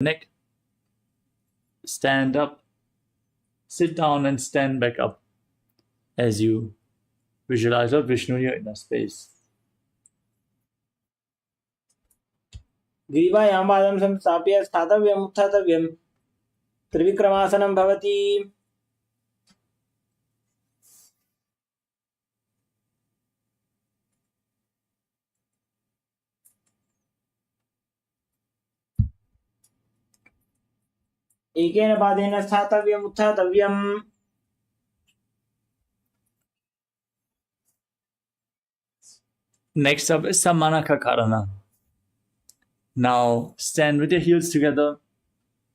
neck. Stand up, sit down and stand back up as you visualize Lord Vishnu in your inner space. ग्रीवायां पादं संस्थाप्य स्थातव्यम् उत्थातव्यम् त्रिविक्रमासनं भवति. एकेन पादेन स्थातव्यम् उत्थातव्यम्. Next up is Samanaka Karana. Now stand with your heels together,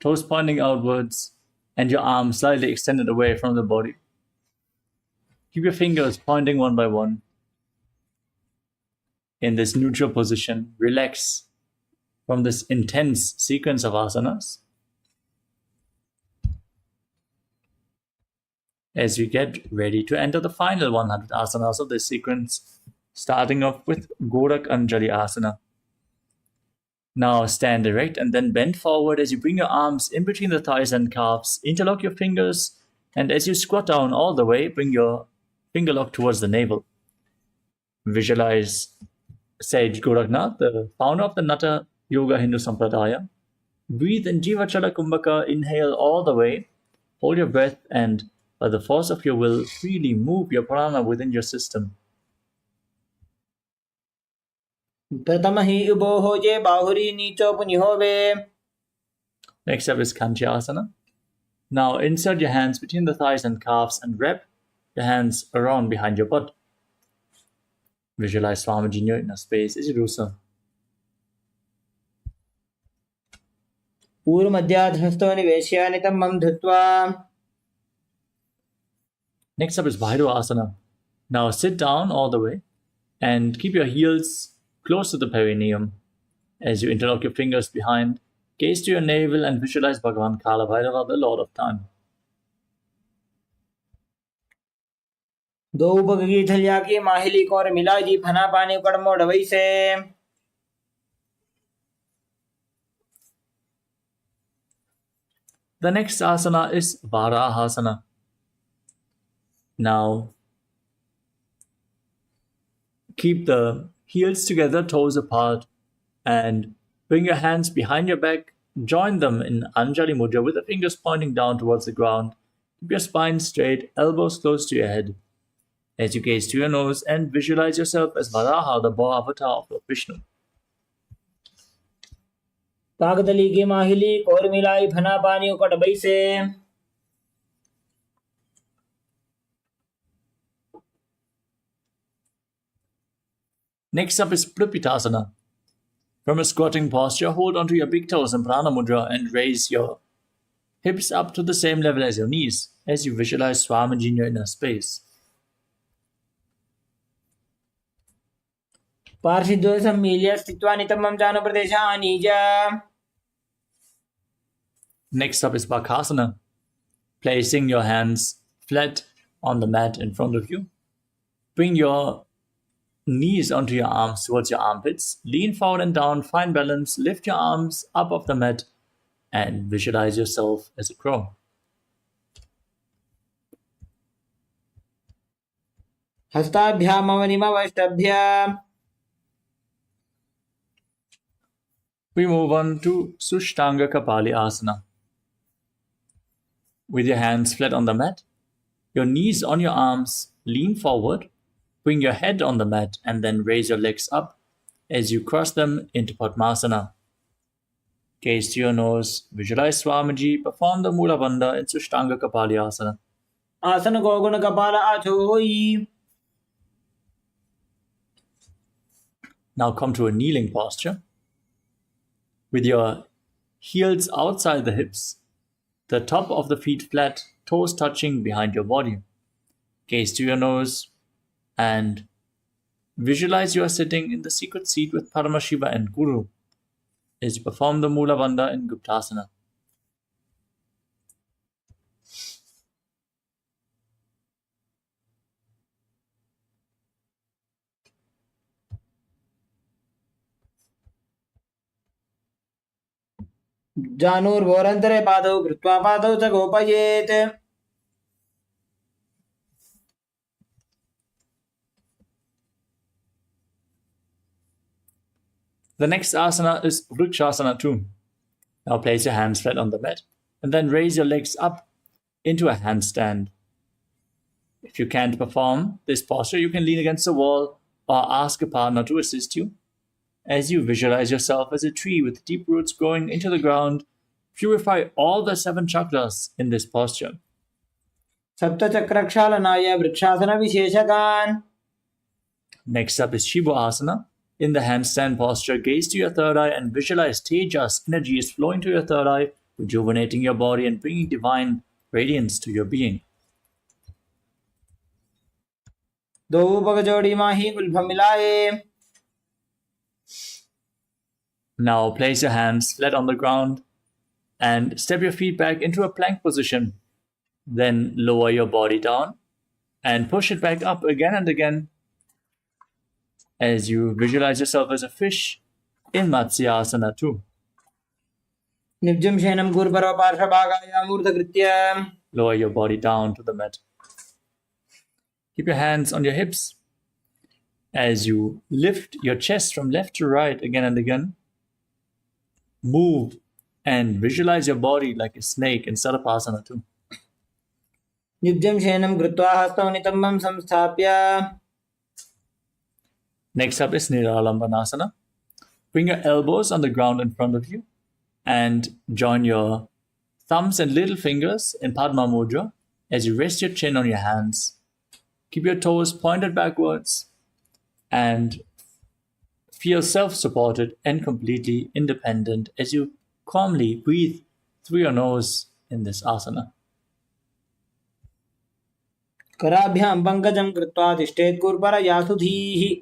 toes pointing outwards, and your arms slightly extended away from the body. Keep your fingers pointing one by one. In this neutral position, relax from this intense sequence of asanas. As we get ready to enter the final 100 asanas of this sequence, starting off with Gorak Anjali Asana. Now stand erect and then bend forward as you bring your arms in between the thighs and calves. Interlock your fingers, and as you squat down all the way, bring your finger lock towards the navel. Visualize Sage Goraknath, the founder of the Natha Yoga Hindu Sampradaya. Breathe in Jivachala Kumbhaka, inhale all the way, hold your breath, and by the force of your will, freely move your prana within your system. प्रथमहि उभो J बाहुरी नीचो पुनिहोवे. Next up is Kanchi Asana. Now insert your hands between the thighs and calves and wrap your hands around behind your butt. Visualize Swamiji in your inner space as you do so. पूर्व मध्याधस्तो निवेश्य नितम्बं धृत्वा. Next up is Bhairava Asana. Now sit down all the way and keep your heels close to the perineum. As you interlock your fingers behind, gaze to your navel and visualize Bhagavan Kala Bhairava, the Lord of Time. दो बगगी थलिया की माहिली core मिला जी फना पानी कड़मो डबई से. The next asana is Varahasana. Now keep the heels together, toes apart, and bring your hands behind your back. Join them in Anjali Mudra with the fingers pointing down towards the ground. Keep your spine straight, elbows close to your head. As you gaze to your nose and visualize yourself as Varaha, the boar avatar of Lord Vishnu. कागदली की माहिली core मिलाई फना पानी कड़बई से. Next up is Prapitasana. From a squatting posture, hold onto your big toes in Prana Mudra and raise your hips up to the same level as your knees as you visualize Swamiji in your inner space. पार्षिद्वय सम्मील्य स्थित्वा नितम्बं जानु प्रदेशानीज. Next up is Bakasana. Placing your hands flat on the mat in front of you. Bring your knees onto your arms towards your armpits. Lean forward and down, find balance. Lift your arms up off the mat and visualize yourself as a crow. हस्ताभ्यामवनिमवष्टभ्य. We move on to Sushtanga Kapali Asana. With your hands flat on the mat, your knees on your arms, lean forward, bring your head on the mat, and then raise your legs up as you cross them into Padmasana. Gaze to your nose, visualize Swamiji, perform the Mula Bandha in Sushtanga Kapali Asana. आसन को गुण कपाल आछोई. Now come to a kneeling posture. With your heels outside the hips, the top of the feet flat, toes touching behind your body. Gaze to your nose and visualize you are sitting in the secret seat with Paramashiva and Guru as you perform the Mula Bandha in Guptasana. जानुर्भोरन्तरे पादौ कृत्वा पादौ च गोपयेत्। The next asana is Vrikshasana 2. Now place your hands flat on the mat and then raise your legs up into a handstand. If you can't perform this posture, you can lean against the wall or ask a partner to assist you. As you visualize yourself as a tree with deep roots growing into the ground, purify all the 7 chakras in this posture. सप्तचक्रक्षालनाय वृक्षासनविशेषकान्। Next up is Shiva Asana. In the handstand posture, gaze to your third eye and visualize Tejas energy is flowing to your third eye, rejuvenating your body and bringing divine radiance to your being. दो पगजोड़ी माही गुल्भ मिलाए। Now place your hands flat on the ground and step your feet back into a plank position. Then lower your body down and push it back up again and again as you visualize yourself as a fish in Matsyasana 2. निब्जं शयनं गुरुपरो पार्श्वभागाय मूर्धकृत्य। Lower your body down to the mat. Keep your hands on your hips as you lift your chest from left to right again and again. Move and visualize your body like a snake in Sadashiva 2. निब्जं शयनं कृत्वा हस्तौ नितम्बं संस्थाप्य। Next up is Niralambanasana. Bring your elbows on the ground in front of you and join your thumbs and little fingers in Padma Mudra as you rest your chin on your hands. Keep your toes pointed backwards and feel self-supported and completely independent as you calmly breathe through your nose in this asana. कराभ्यां पंकजं कृत्वा तिष्ठेत् गुरुपरयासु धीः।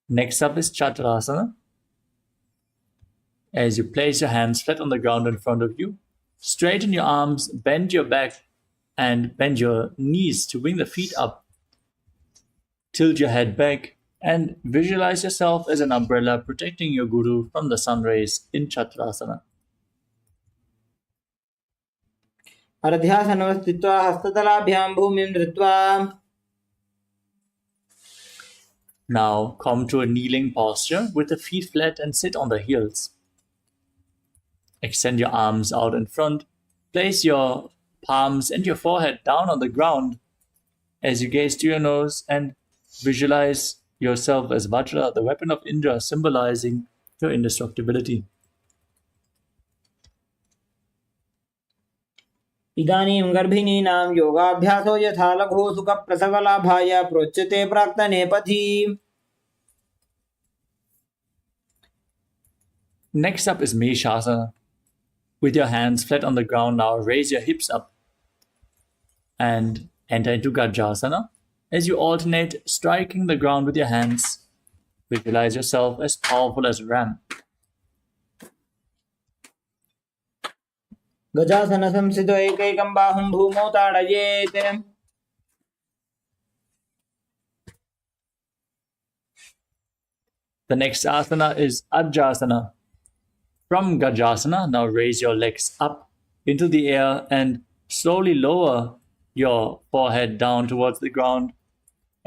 Next up is Shat Darshana. As you place your hands flat on the ground in front of you, straighten your arms, bend your back, and bend your knees to bring the feet up. Tilt your head back and visualize yourself as an umbrella protecting your guru from the sun rays in Chaturasana. अर्ध्यासनवस्थित्वा हस्ततलाभ्यां भूमिं धृत्वा। Now come to a kneeling posture with the feet flat and sit on the heels. Extend your arms out in front. Place your palms and your forehead down on the ground as you gaze to your nose and visualize yourself as Vajra, the weapon of Indra, symbolizing your indestructibility. इदानीं गर्भिणीनां योगाभ्यासो यथा लघु सुखप्रसवलाभाय प्रोच्यते प्राक्तनेपथि। Next up is Meshasana. With your hands flat on the ground now, raise your hips up and enter into Gajasana. As you alternate striking the ground with your hands, visualize yourself as powerful as a ram. गजासन संस्थितो एकैकं बाहुं भूमौ ताडयेत्। The next asana is Ajjasana. From Gajasana, now raise your legs up into the air and slowly lower your forehead down towards the ground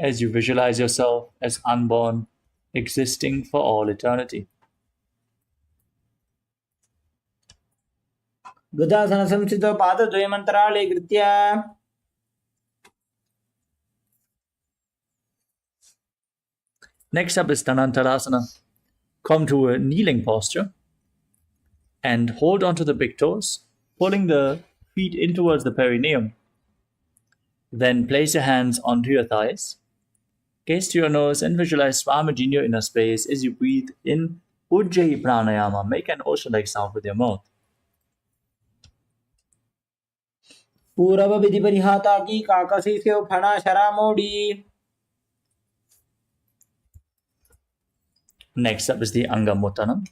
as you visualize yourself as unborn, existing for all eternity. गजासन संस्थितो पादद्वयमन्तराळे कृत्य। Next up is Dhanantarasana. Come to a kneeling posture and hold onto the big toes, pulling the feet in towards the perineum. Then place your hands onto your thighs. Gaze to your nose and visualize Swamiji in your inner space as you breathe in Ujjayi Pranayama. Make an ocean-like sound with your mouth. पूरव विधि परिहाता की काकसी से फणा शरा मोड़ी। Next up is the Angamuttanam.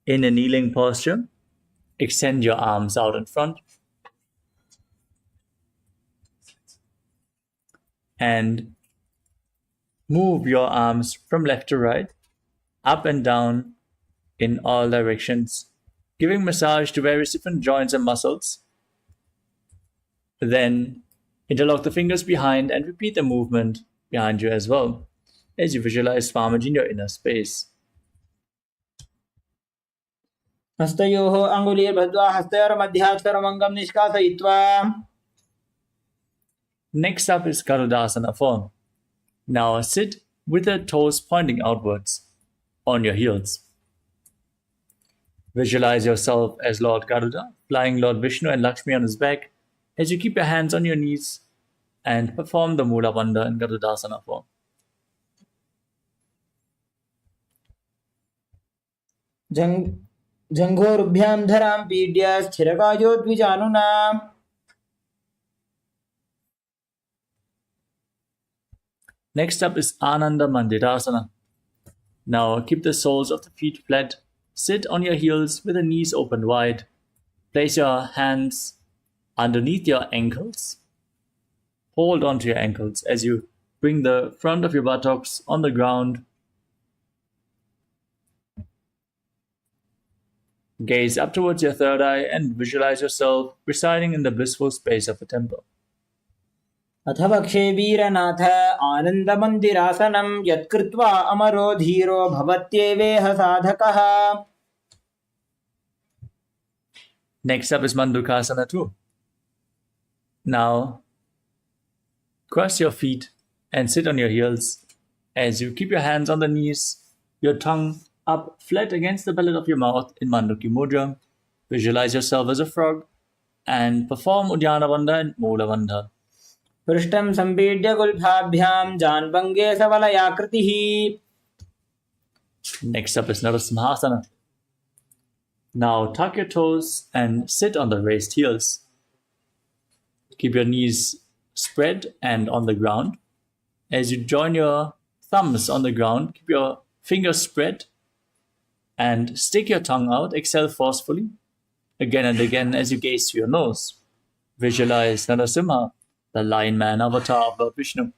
In a kneeling posture, extend your arms out in front. And move your arms from left to right, up and down in all directions, giving massage to various different joints and muscles. Then interlock the fingers behind and repeat the movement behind you as well, as you visualize Swamiji in your inner space. हस्तयोः अङ्गुलीर्बद्ध्वा हस्तयोर्मध्याक्षरमङ्गं निष्कासयित्वा. Next up is Garudasana form. Now sit with the toes pointing outwards on your heels. Visualize yourself as Lord Garuda, flying Lord Vishnu and Lakshmi on his back, as you keep your hands on your knees and perform the Mula Bandha in Garudasana form. जङ्घोरुभ्यां धरां पीड्य स्थिरकायो द्विजानुना. Next up is Ananda Mandirasana. Now keep the soles of the feet flat. Sit on your heels with the knees open wide. Place your hands underneath your ankles. Hold onto your ankles as you bring the front of your buttocks on the ground. Gaze up towards your third eye and visualize yourself residing in the blissful space of a temple. अथ वक्षे वीरनाथ आनन्दमन्दिरासनं यत्कृत्वा अमरो धीरो भवत्येवेह साधकः. Next up is Mandukasana too. Now, cross your feet and sit on your heels as you keep your hands on the knees, your tongue up flat against the palate of your mouth in Manduki Mudra. Visualize yourself as a frog and perform Uddiyana Bandha and Mula Bandha. पृष्ठं सम्पीड्य गुल्फाभ्यां जान्भङ्गे सबलयाकृतिः. Next up is Narasimhasana. Now tuck your toes and sit on the raised heels. Keep your knees spread and on the ground. As you join your thumbs on the ground, keep your fingers spread and stick your tongue out. Exhale forcefully again and again as you gaze through your nose. Visualize Narasimha, the lion man avatar of Lord Vishnu.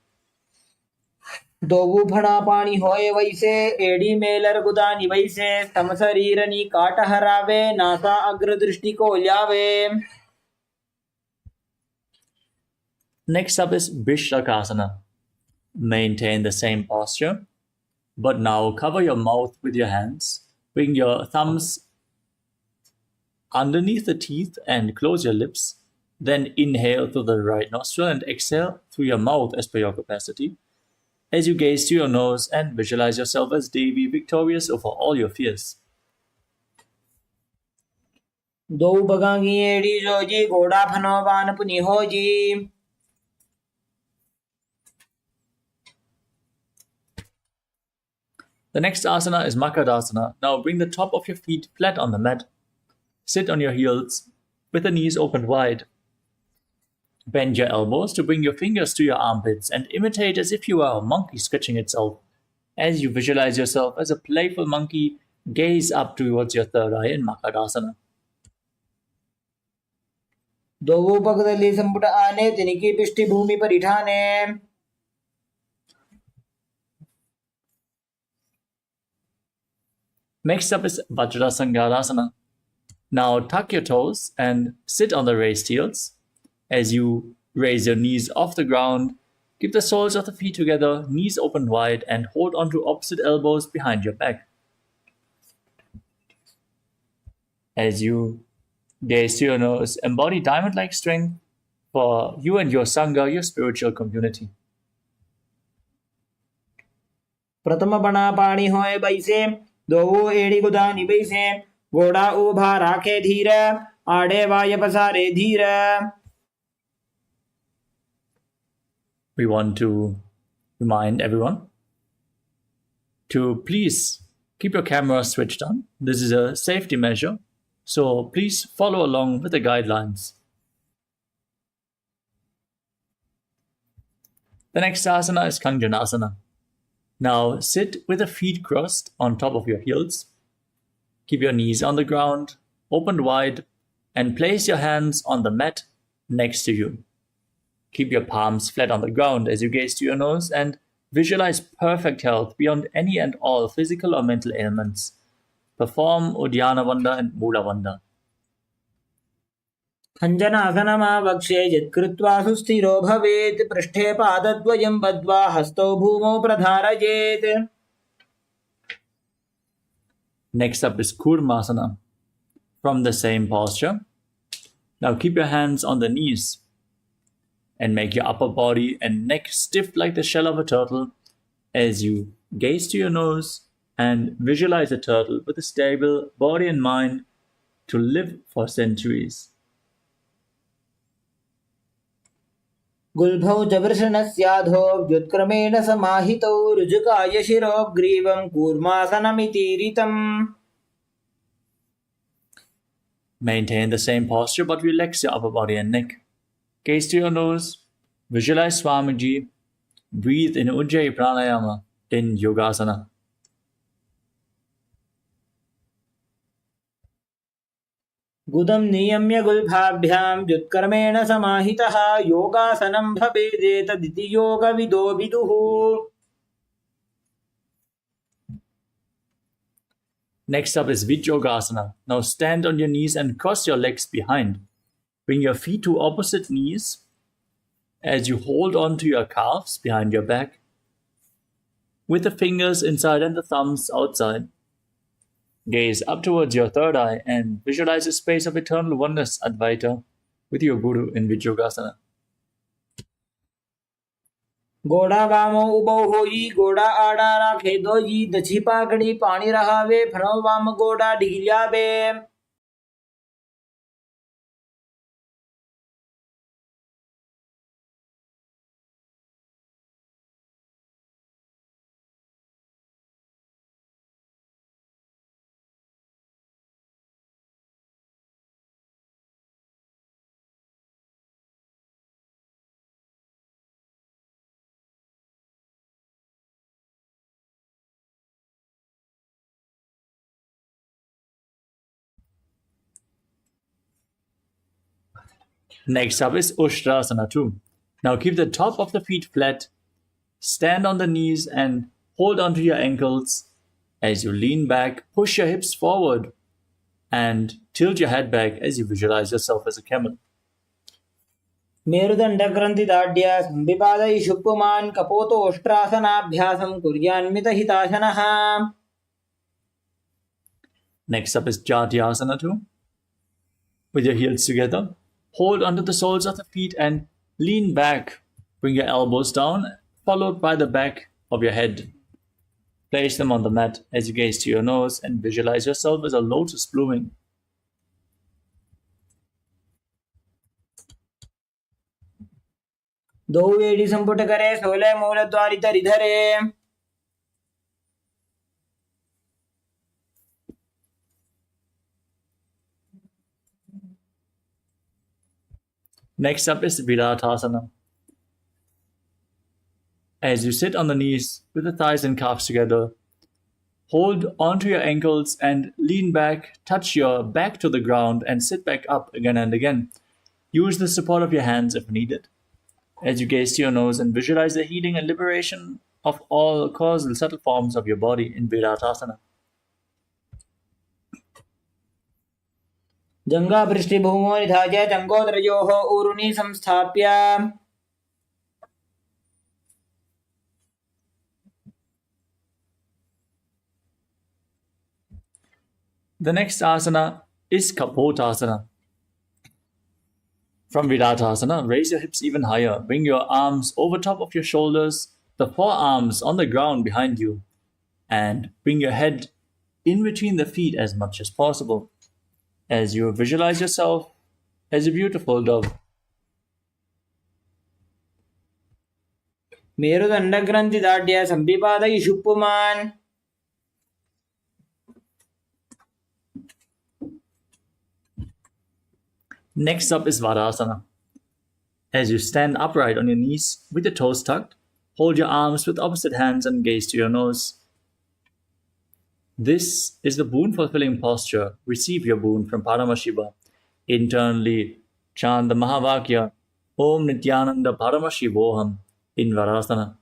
दोवु फणा पाणी होए वैसे AD Mailer गुदानी वैसे समशरीरनी काटहरावे NASA अग्रदृष्टि को ल्यावे. Next up is Vishlakasana. Maintain the same posture, but now cover your mouth with your hands. Bring your thumbs underneath the teeth and close your lips. Then inhale through the right nostril and exhale through your mouth as per your capacity. As you gaze to your nose and visualize yourself as Devi, victorious over all your fears. दो बगांगी AD Joji घोड़ा फनो बान पुनि होजी. The next asana is Makadasana. Now bring the top of your feet flat on the mat. Sit on your heels with the knees open wide. Bend your elbows to bring your fingers to your armpits and imitate as if you are a monkey stretching itself. As you visualize yourself as a playful monkey, gaze up towards your third eye in Makadasana. दोवु पगदली संपुट आने तिनिकी पिष्टि भूमि परिठाने. Next up is Vajrasangadasana. Now tuck your toes and sit on the raised heels. As you raise your knees off the ground, keep the soles of the feet together, knees open wide, and hold onto opposite elbows behind your back. As you gaze to your nose, embody diamond-like strength for you and your Sangha, your spiritual community. प्रथम बना पाणी होए वैसे दोवु AD गुदानी वैसे घोड़ा उभा राखे धीर आड़े वाय पसारे धीर. We want to remind everyone to please keep your camera switched on. This is a safety measure, so please follow along with the guidelines. The next asana is Kanjanasana. Now sit with the feet crossed on top of your heels. Keep your knees on the ground, opened wide, and place your hands on the mat next to you. Keep your palms flat on the ground as you gaze to your nose and visualize perfect health beyond any and all physical or mental ailments. Perform Uddiyana Vanda and Mula Vanda. खञ्जनासनमावक्ष्ये यत्कृत्वा सुस्थिरो भवेत् पृष्ठे पादद्वयं बद्ध्वा हस्तौ भूमौ प्रधारयेत्. Next up is Kurmasana. From the same posture, now keep your hands on the knees and make your upper body and neck stiff like the shell of a turtle as you gaze to your nose and visualize a turtle with a stable body and mind to live for centuries. गुल्भौ च वृषणस्याधो व्युत्क्रमेण समाहितौ ऋजुकाय शिरोग्रीवं कूर्मासनमितीरितम्. Maintain the same posture but relax your upper body and neck. Gaze to your nose, visualize Swamiji, breathe in Ujjayi Pranayama in Yogasana. गुदं नियम्य गुल्भाभ्यां व्युत्क्रमेण समाहितः योगासनं भवेदेतदिति योगविदो विदुः. Next up is Vijyogasana. Now stand on your knees and cross your legs behind. Bring your feet to opposite knees as you hold on to your calves behind your back with the fingers inside and the thumbs outside. Gaze up towards your third eye and visualize a space of eternal oneness, Advaita, with your Guru in Vijyogasana. गोड़ा वामो उबौ होई गोड़ा आड़ा राखे दोई दछी पाकड़ी पानी रहावे फणो वाम गोड़ा ढील्यावे. Next up is Ushtrasana 2. Now keep the top of the feet flat, stand on the knees and hold onto your ankles. As you lean back, push your hips forward and tilt your head back as you visualize yourself as a camel. मेरुदंड ग्रंथि दाढ्य संविपादयि शुप्पुमान् कपोतोष्ट्रासनाभ्यासं कुर्यान्मित हिताशनः. Next up is Jatyasana 2. With your heels together, hold onto the soles of the feet and lean back. Bring your elbows down, followed by the back of your head. Place them on the mat as you gaze to your nose and visualize yourself as a lotus blooming. दो वेडी संपुट करे 16 मूल द्वारि धरे. Next up is Viratasana. As you sit on the knees with the thighs and calves together, hold onto your ankles and lean back, touch your back to the ground and sit back up again and again. Use the support of your hands if needed. As you gaze to your nose and visualize the healing and liberation of all causal subtle forms of your body in Viratasana. जंगा पृष्ठे भूमो निधाय जंगोदरयोः ऊरुनि संस्थाप्य. The next asana is Kapotasana. From Viratasana, raise your hips even higher. Bring your arms over top of your shoulders, the forearms on the ground behind you, and bring your head in between the feet as much as possible as you visualize yourself as a beautiful dove. मेरुदंड ग्रंथि दाढ्य संविपादयि शुप्पुमान्. Next up is Vadasana. As you stand upright on your knees with your toes tucked, hold your arms with opposite hands and gaze to your nose. This is the boon-fulfilling posture. Receive your boon from Paramashiva. Internally chant the Mahavakya. Om Nithyananda Paramashivoham in Varasana.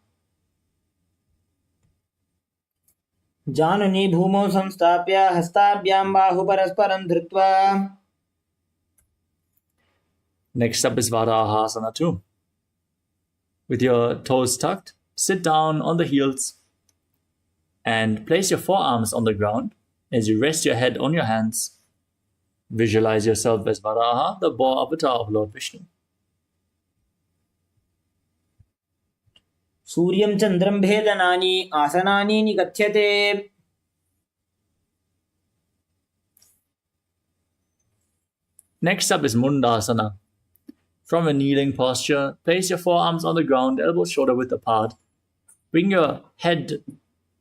जानुनी भूमौ संस्थाप्य हस्ताभ्यां बाहु परस्परं धृत्वा. Next up is Varahasana too. With your toes tucked, sit down on the heels and place your forearms on the ground as you rest your head on your hands. Visualize yourself as Varaha, the boar avatar of Lord Vishnu. सूर्यं चन्द्रं भेदनानि आसनानि निकथ्यते. Next up is Mundasana. From a kneeling posture, place your forearms on the ground, elbows shoulder width apart. Bring your head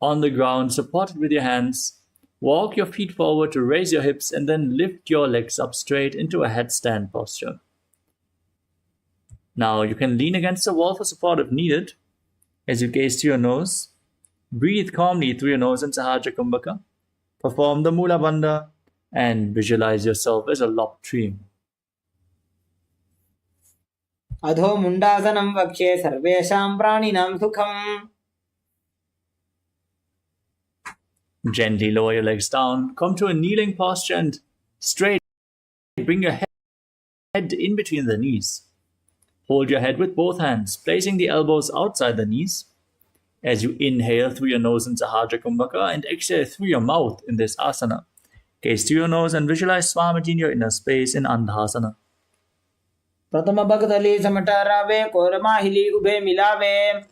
on the ground, supported with your hands. Walk your feet forward to raise your hips and then lift your legs up straight into a headstand posture. Now you can lean against the wall for support if needed. As you gaze to your nose, breathe calmly through your nose in Sahasrara Kumbhaka. Perform the Mula Bandha and visualize yourself as a lopped tree. अधो मुण्डासनं वक्ष्ये सर्वेषां प्राणिनां सुखम्. Gently lower your legs down, come to a kneeling posture and straight bring your head in between the knees. Hold your head with both hands, placing the elbows outside the knees. As you inhale through your nose in Sahasrara Kumbhaka and exhale through your mouth in this asana. Gaze to your nose and visualize Swamiji in your inner space in Andhasana. प्रथम भगतली समटरावे कोरमाहिली उभे मिलावे.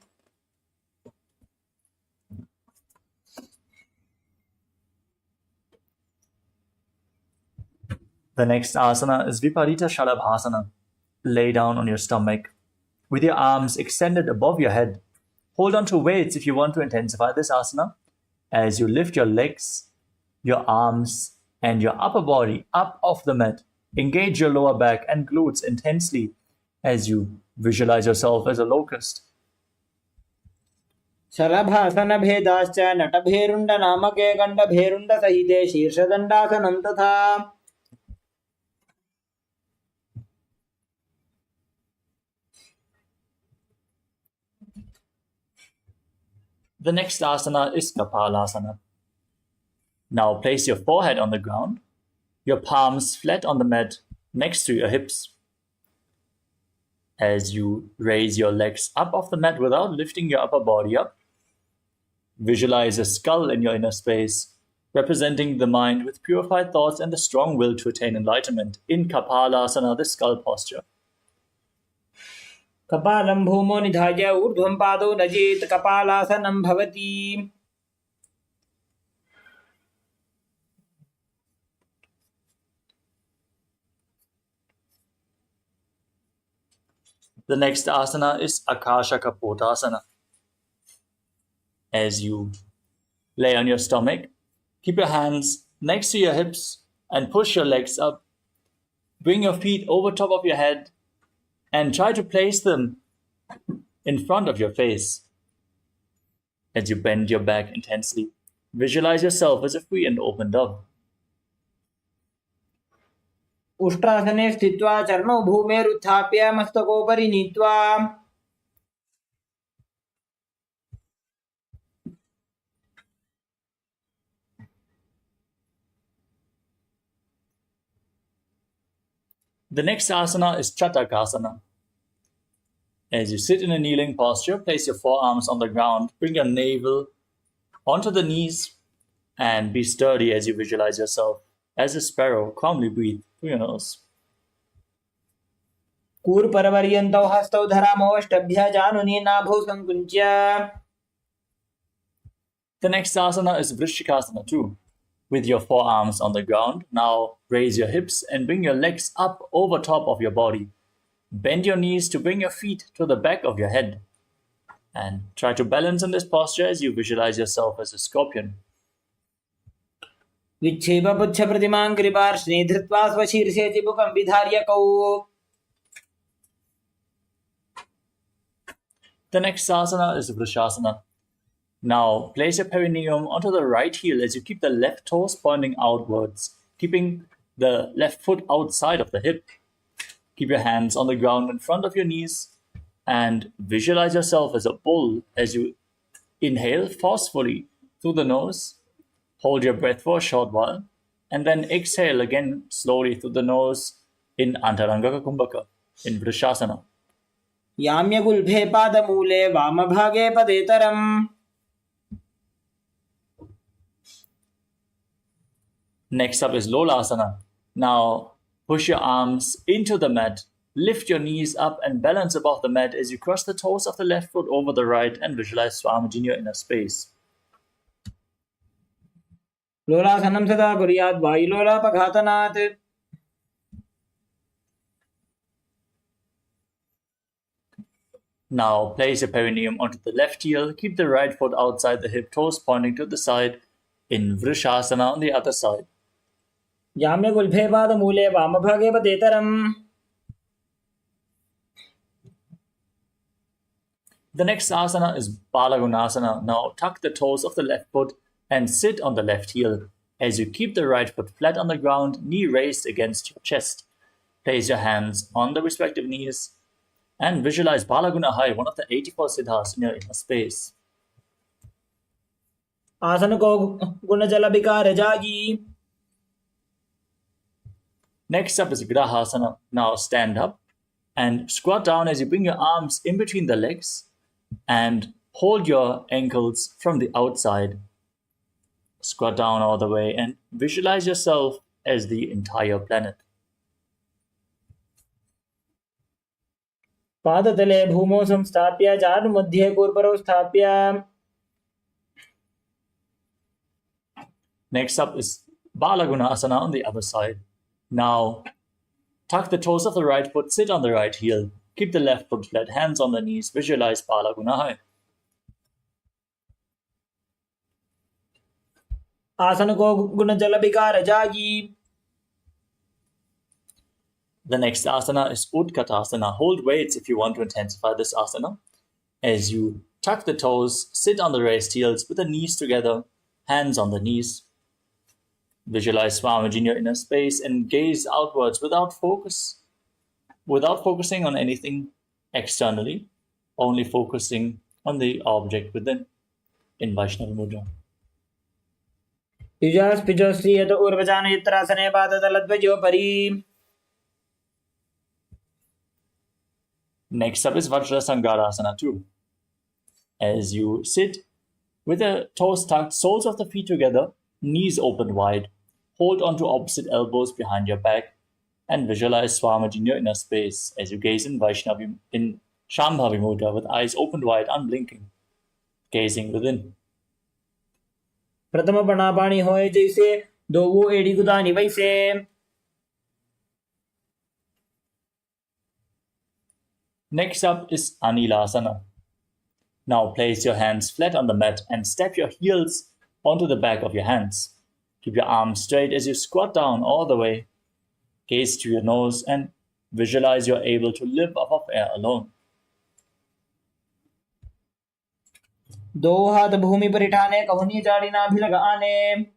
The next asana is Viparita Shalabhasana. Lay down on your stomach with your arms extended above your head. Hold on to weights if you want to intensify this asana. As you lift your legs, your arms, and your upper body up off the mat. Engage your lower back and glutes intensely as you visualize yourself as a locust. शलभासन भेदाश्च नटभेरुण्ड नामके गण्डभेरुण्ड सहिते शीर्षदण्डासनं तथा. The next asana is Kapalasana. Now place your forehead on the ground, your palms flat on the mat next to your hips. As you raise your legs up off the mat without lifting your upper body up, visualize a skull in your inner space, representing the mind with purified thoughts and the strong will to attain enlightenment in Kapalasana, the skull posture. कपालं भूमौ निधाय ऊर्ध्वं पादौ नजेत् कपालासनं भवति. The next asana is Akasha Kapotasana. As you lay on your stomach, keep your hands next to your hips and push your legs up. Bring your feet over top of your head and try to place them in front of your face. As you bend your back intensely, visualize yourself as a free and open dove. उष्ट्रासने स्थित्वा चरणौ भूमेरुत्थाप्य मस्तकोपरि नीत्वा. The next asana is Chatakasana. As you sit in a kneeling posture, place your forearms on the ground, bring your navel onto the knees, and be sturdy as you visualize yourself as a sparrow. Calmly breathe through your nose. कूर्परपर्यन्तौ हस्तौ धरामोऽष्टभ्य जानुनी नाभौ संकुञ्च्य. The next asana is Vrishikasana too. With your forearms on the ground, now raise your hips and bring your legs up over top of your body. Bend your knees to bring your feet to the back of your head. And try to balance in this posture as you visualize yourself as a scorpion. विच्छेप पुच्छ प्रतिमां कृपार्ष्णे धृत्वा स्वशीर्षे चिबुकं विधार्य कौ. The next asana is Vrishasana. Now place your perineum onto the right heel as you keep the left toes pointing outwards, keeping the left foot outside of the hip. Keep your hands on the ground in front of your knees and visualize yourself as a bull as you inhale forcefully through the nose. Hold your breath for a short while and then exhale again slowly through the nose in Antaranga Kumbhaka, in Vrishasana. याम्यगुल्भे पादमूले वामभागे पदेतरम्. Next up is Lolasana. Now push your arms into the mat, lift your knees up and balance above the mat as you cross the toes of the left foot over the right and visualize Swamiji in your inner space. लोलासनं सदा कुर्यात् वायुलोलापघातनात्. Now place your perineum onto the left heel, keep the right foot outside the hip, toes pointing to the side in Vrishasana on the other side. याम्यगुल्भे पादमूले वामभागे पदेतरम्. The next asana is Balagunasana. Now tuck the toes of the left foot and sit on the left heel. As you keep the right foot flat on the ground, knee raised against your chest. Place your hands on the respective knees and visualize Balaguna High, one of the 84 siddhas in your inner space. आसन को गुणजल विकार जागी. Next up is Grahasana. Now stand up and squat down as you bring your arms in between the legs and hold your ankles from the outside. Squat down all the way and visualize yourself as the entire planet. पादतले भूमौ संस्थाप्य जानुमध्ये कूर्परौ स्थाप्य. Next up is Balagunasana on the other side. Now, tuck the toes of the right foot, sit on the right heel. Keep the left foot flat, hands on the knees. Visualize Balaguna. आसन को गुणजल विकार जागी. The next asana is Utkatasana. Hold weights if you want to intensify this asana. As you tuck the toes, sit on the raised heels with the knees together, hands on the knees. Visualize Swamiji in your inner space and gaze outwards without focusing on anything externally, only focusing on the object within in Vaishnava Mudra. युजास् पिजोश्रियत ऊर्वजानयत्रासने पादतलध्वजोपरि. Next up is Vajrasangarasana too. As you sit with the toes tucked, soles of the feet together, knees open wide, hold onto opposite elbows behind your back, and visualize Swamiji in your inner space as you gaze in Vaishnavi in Shambhavi Mudra with eyes opened wide, unblinking, gazing within. प्रथम पणापाणी होए जैसे दोवो एड़ी गुदानी वैसे. Next up is Anilasana. Now place your hands flat on the mat and step your heels onto the back of your hands. Keep your arms straight as you squat down all the way. Gaze to your nose and visualize you're able to live above air alone. दो हाथ भूमि पर उठाने कहुनी जाड़ी नाभि लगाने.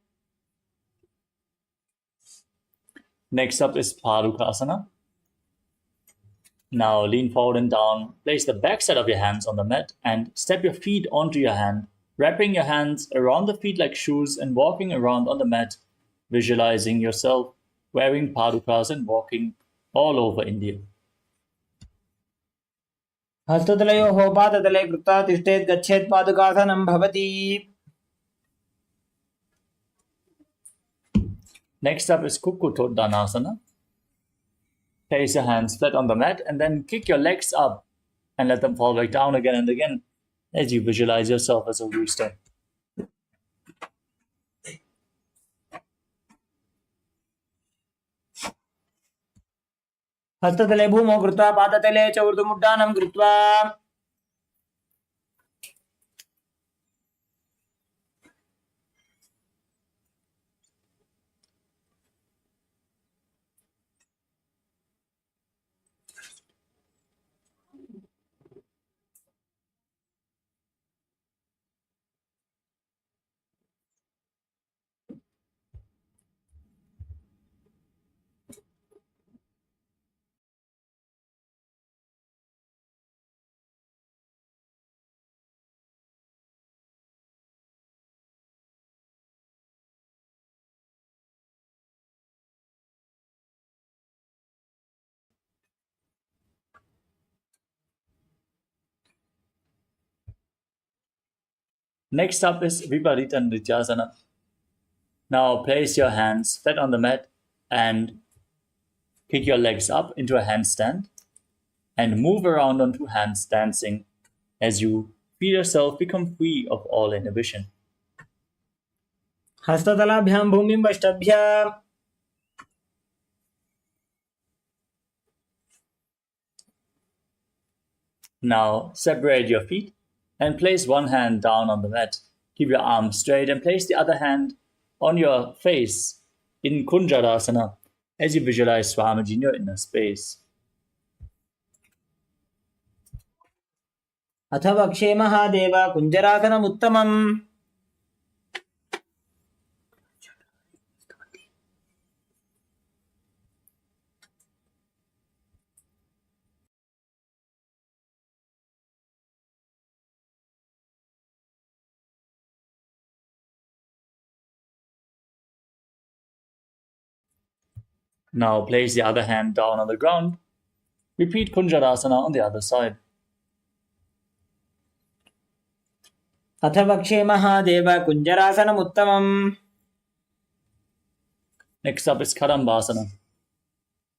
Next up is Parukasana. Now lean forward and down. Place the back side of your hands on the mat and step your feet onto your hand, wrapping your hands around the feet like shoes and walking around on the mat, visualizing yourself wearing padukas and walking all over India. हस्ततलयोः पादतले कृत्वा तिष्ठेत् गच्छेत् पादुकासनं भवति. Next up is Kukkutoddanasana. Place your hands flat on the mat and then kick your legs up and let them fall back down again and again as you visualize yourself as a rooster. हस्ततले भूमौ कृत्वा पादतले च ऊर्ध्वमुड्डानं कृत्वा. Next up is Viparita Nityasana. Now place your hands flat on the mat and kick your legs up into a handstand and move around on two hands dancing as you feel yourself become free of all inhibition. हस्ततलाभ्यां भूमिं वष्टभ्य Now separate your feet and place one hand down on the mat. Keep your arms straight and place the other hand on your face in Kunjarasana as you visualize Swamiji in your inner space. अथ वक्षे Mahadev कुञ्जरासनमुत्तमम् Now place the other hand down on the ground. Repeat Kunjarasana on the other side. अथ वक्षे Mahadev कुञ्जरासनमुत्तमम् Next up is Kadambasana.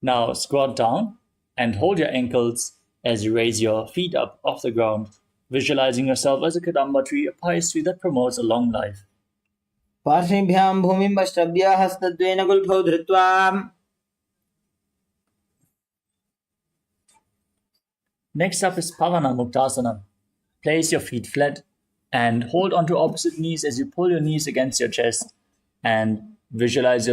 Now squat down and hold your ankles as you raise your feet up off the ground, visualizing yourself as a Kadamba tree, a pious tree that promotes a long life. पार्श्वेभ्यां भूमिं वष्टभ्य हस्तद्वयेन गुल्फौ धृत्वा Next up is Pavana Muktasana. Place your feet flat and hold onto opposite knees as you pull your knees against your chest and visualize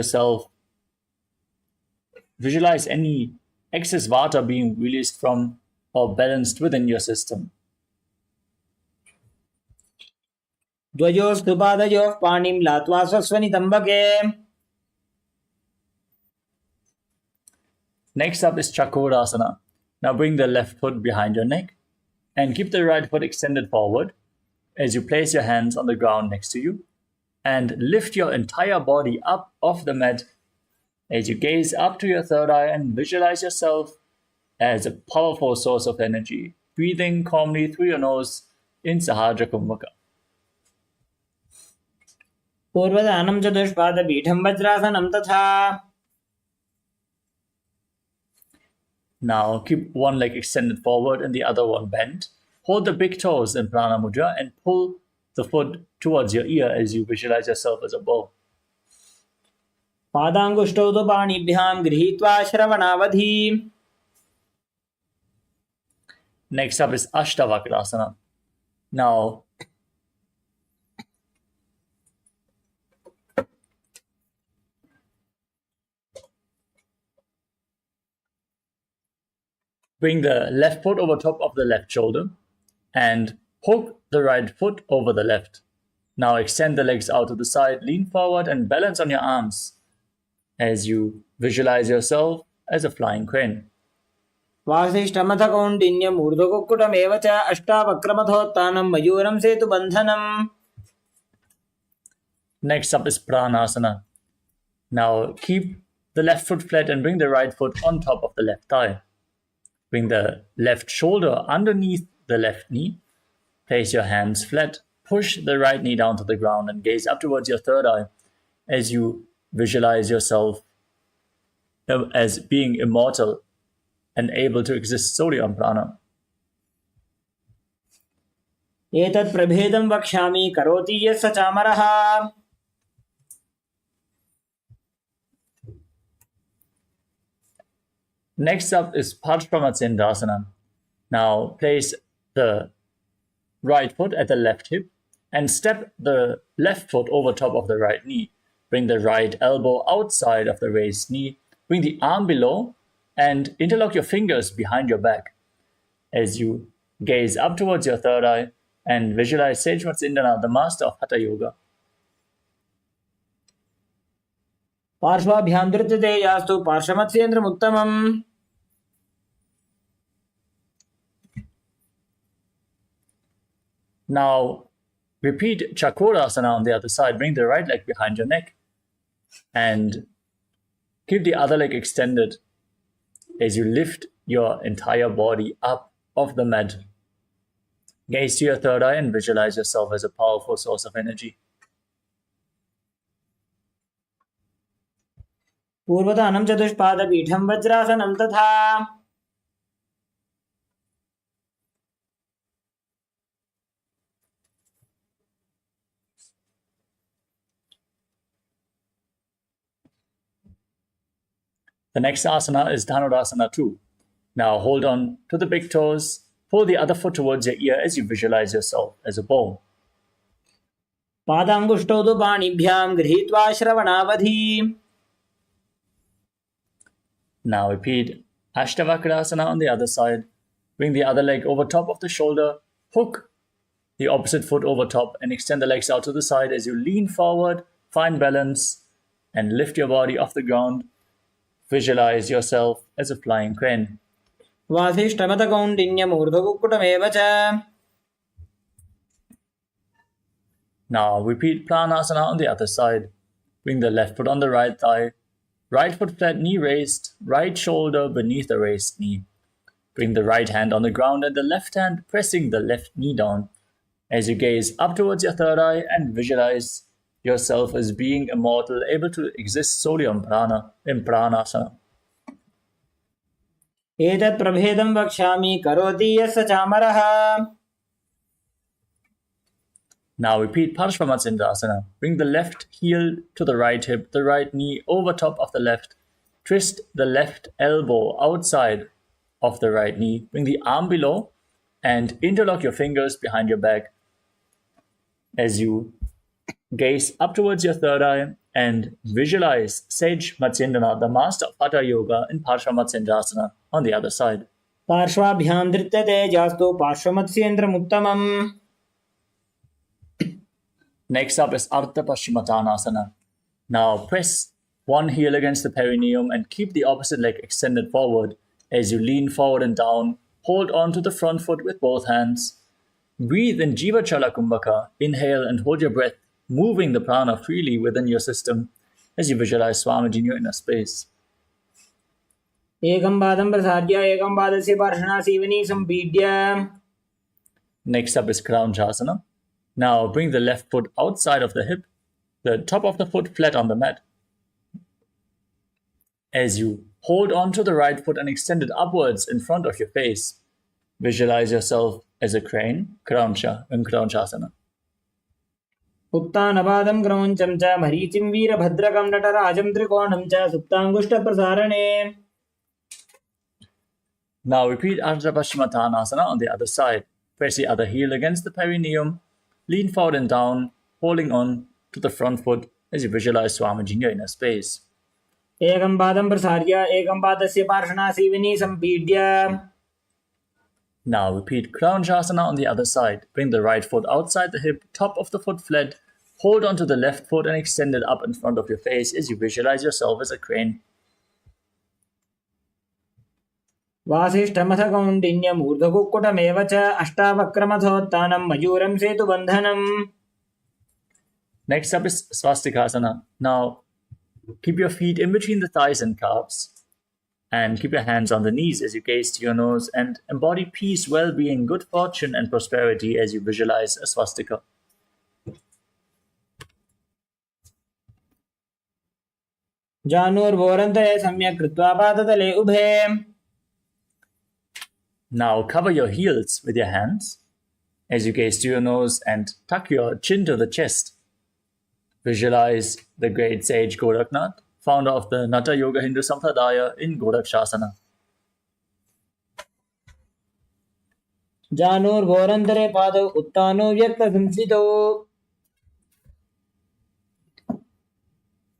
any excess vata being released from or balanced within your system. द्वयोस्तु पादयोः पाणिं लात्वा स्वस्वनितम्बके Next up is Chakorasana. Now bring the left foot behind your neck and keep the right foot extended forward as you place your hands on the ground next to you and lift your entire body up off the mat as you gaze up to your third eye and visualize yourself as a powerful source of energy, breathing calmly through your nose in Sahajra Kumbhaka. पूर्वदानं चतुष्पादपीठं वज्रासनं तथा Now keep one leg extended forward and the other one bent. Hold the big toes in Prana Mudra and pull the foot towards your ear as you visualize yourself as a bow. पादाङ्गुष्ठौ तु पाणिभ्यां गृहीत्वा श्रवणावधि Next up is Ashtavakrasana. Now bring the left foot over top of the left shoulder and hook the right foot over the left. Now extend the legs out to the side, lean forward and balance on your arms as you visualize yourself as a flying crane. वासिष्ठमथ कौण्डिन्यम् ऊर्ध्वकुक्कुटमेव च अष्टावक्रमथोत्थानं मयूरं सेतुबन्धनम् Next up is Pranasana. Now keep the left foot flat and bring the right foot on top of the left thigh. Bring the left shoulder underneath the left knee. Place your hands flat. Push the right knee down to the ground and gaze up towards your third eye as you visualize yourself as being immortal and able to exist solely on prana. एतत् प्रभेदं वक्ष्यामि करोति यः स चामरः Next up is Padmatsindasana. Now place the right foot at the left hip and step the left foot over top of the right knee. Bring the right elbow outside of the raised knee. Bring the arm below and interlock your fingers behind your back as you gaze up towards your third eye and visualize Sage Matsindana, the master of Hatha Yoga. पार्श्वाभ्यां धृत्यते यास्तु पार्श्वमत्स्येन्द्रमुत्तमम् Now repeat Chakorasana on the other side. Bring the right leg behind your neck and keep the other leg extended as you lift your entire body up off the mat. Gaze to your third eye and visualize yourself as a powerful source of energy. पूर्वधानं चतुष्पादपीठं वज्रासनं तथा The next asana is Dhanurasana 2. Now hold on to the big toes, pull the other foot towards your ear as you visualize yourself as a bow. पादाङ्गुष्ठौ तु पाणिभ्यां गृहीत्वा श्रवणावधि. Now repeat Ashtavakrasana on the other side. Bring the other leg over top of the shoulder, hook the opposite foot over top and extend the legs out to the side as you lean forward, find balance, and lift your body off the ground. Visualize yourself as a flying crane. वासिष्ठमतकौण्डिन्यमूर्धकुक्कुटमेव च. Now repeat Pranasana on the other side. Bring the left foot on the right thigh, right foot flat, knee raised, right shoulder beneath the raised knee. Bring the right hand on the ground and the left hand pressing the left knee down as you gaze up towards your third eye and visualize yourself as being immortal, able to exist solely on prana, in pranasana. एतत् प्रभेदं वक्ष्यामि करोति यस्य चामरः. Now repeat Parshvamatsindasana. Bring the left heel to the right hip, the right knee over top of the left. Twist the left elbow outside of the right knee. Bring the arm below and interlock your fingers behind your back as you gaze up towards your third eye and visualize Sage Matsyendana, the master of Hatha Yoga, in Parshvamatsindasana on the other side. पार्श्वाभ्यां धृत्यते जास्तु पार्श्वमत्स्येन्द्रमुत्तमम्. Next up is Ardha Paschimottanasana. Now press one heel against the perineum and keep the opposite leg extended forward as you lean forward and down. Hold on to the front foot with both hands. Breathe in Jiva Chala Kumbhaka. Inhale and hold your breath, moving the prana freely within your system as you visualize Swamiji in your inner space. एकं पादं प्रसार्य एकं पादस्य पार्श्वनासीवनी सम्पीड्य. Next up is Kraunchasana. Now bring the left foot outside of the hip, the top of the foot flat on the mat. As you hold on to the right foot and extend it upwards in front of your face, visualize yourself as a crane, Krauncha, in Kraunchasana. उत्तानपादं क्रौञ्चं च मरीचिं वीरभद्रकं नटराजं त्रिकोणं च सुप्ताङ्गुष्ठप्रसारणे. Now repeat Ardha Paschimottanasana on the other side. Press the other heel against the perineum, lean forward and down, holding on to the front foot as you visualize Swamiji in your inner space. एकं पादं प्रसार्य एकं पादस्य पार्श्वनासीवनी सम्पीड्य. Now repeat Kraunchasana on the other side. Bring the right foot outside the hip, top of the foot flat. Hold on to the left foot and extend it up in front of your face as you visualize yourself as a crane. वासिष्ठमथकौण्डिन्यमूर्धकुक्कुटमेव च अष्टावक्रमथोत्थानं मयूरं सेतुबन्धनम्. Next up is Swastikasana. Now keep your feet in between the thighs and calves. And keep your hands on the knees as you gaze to your nose and embody peace, well-being, good fortune, and prosperity as you visualize a swastika. जानुर्वोरन्तरे सम्यक् कृत्वा पादतले उभे. Now cover your heels with your hands as you gaze to your nose and tuck your chin to the chest. Visualize the great sage Goraknath, founder of the Natha Yoga Hindu Sampradaya, in Gorakshasana. जानुर्वोरन्तरे पादौ उत्तानो व्यक्तसंस्थितौ.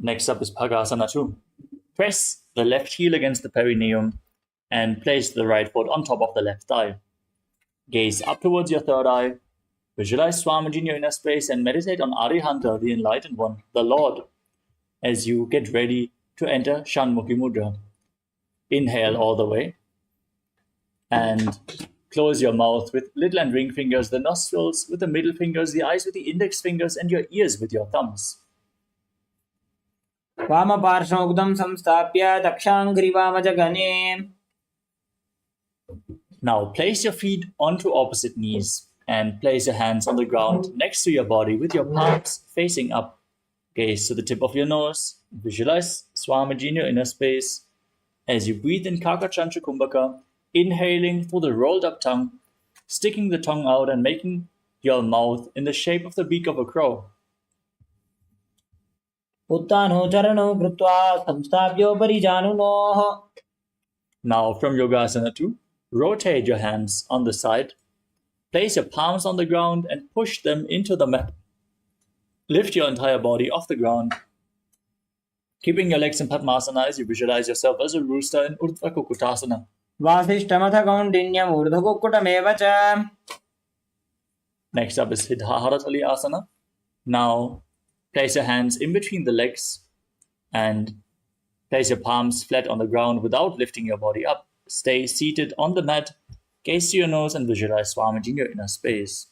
Next up is Bhagasana 2. Press the left heel against the perineum and place the right foot on top of the left thigh. Gaze up towards your third eye. Visualize Swamiji in your inner space and meditate on Arihanta, the enlightened one, the Lord, as you get ready to enter Shanmukhi Mudra. Inhale all the way and close your mouth with little and ring fingers, the nostrils with the middle fingers, the eyes with the index fingers, and your ears with your thumbs. वामपार्श्वमुग्धं संस्थाप्य दक्षाङ्घ्रिवामजगने. Now place your feet onto opposite knees and place your hands on the ground next to your body with your palms facing up. Gaze to the tip of your nose. Visualize Swamiji in your inner space. As you breathe in Kakachantra Kumbhaka, inhaling through the rolled up tongue, sticking the tongue out and making your mouth in the shape of the beak of a crow. Uttano charano krutva samstapyo parijanunoh. Now from Yogasana 2, rotate your hands on the side. Place your palms on the ground and push them into the mat. Lift your entire body off the ground. Keeping your legs in Padmasana as you visualize yourself as a rooster in Urdhva Kukutasana. Vasishtamatha kaundinyam urdhakukkutameva cha. Next up is Siddhaharatali Asana. Now place your hands in between the legs and place your palms flat on the ground without lifting your body up. Stay seated on the mat. Gaze to your nose and visualize Swamiji in your inner space.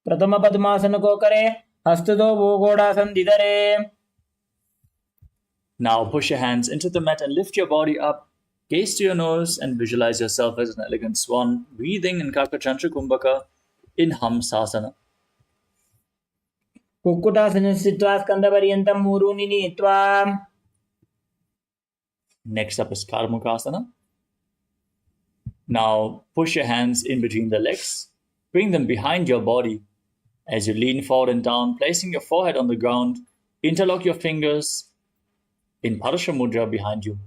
Pratama Padmasana ko kare, hastado wo godasan didare. Now push your hands into the mat and lift your body up. Gaze to your nose and visualize yourself as an elegant swan, breathing in Kakachantra Kumbhaka in Hamsasana. Kukkutasana sthitva skandaparyantam muruni nitva. Next up is Karmukasana. Now push your hands in between the legs. Bring them behind your body. As you lean forward and down, placing your forehead on the ground, interlock your fingers in Parasha Mudra behind you.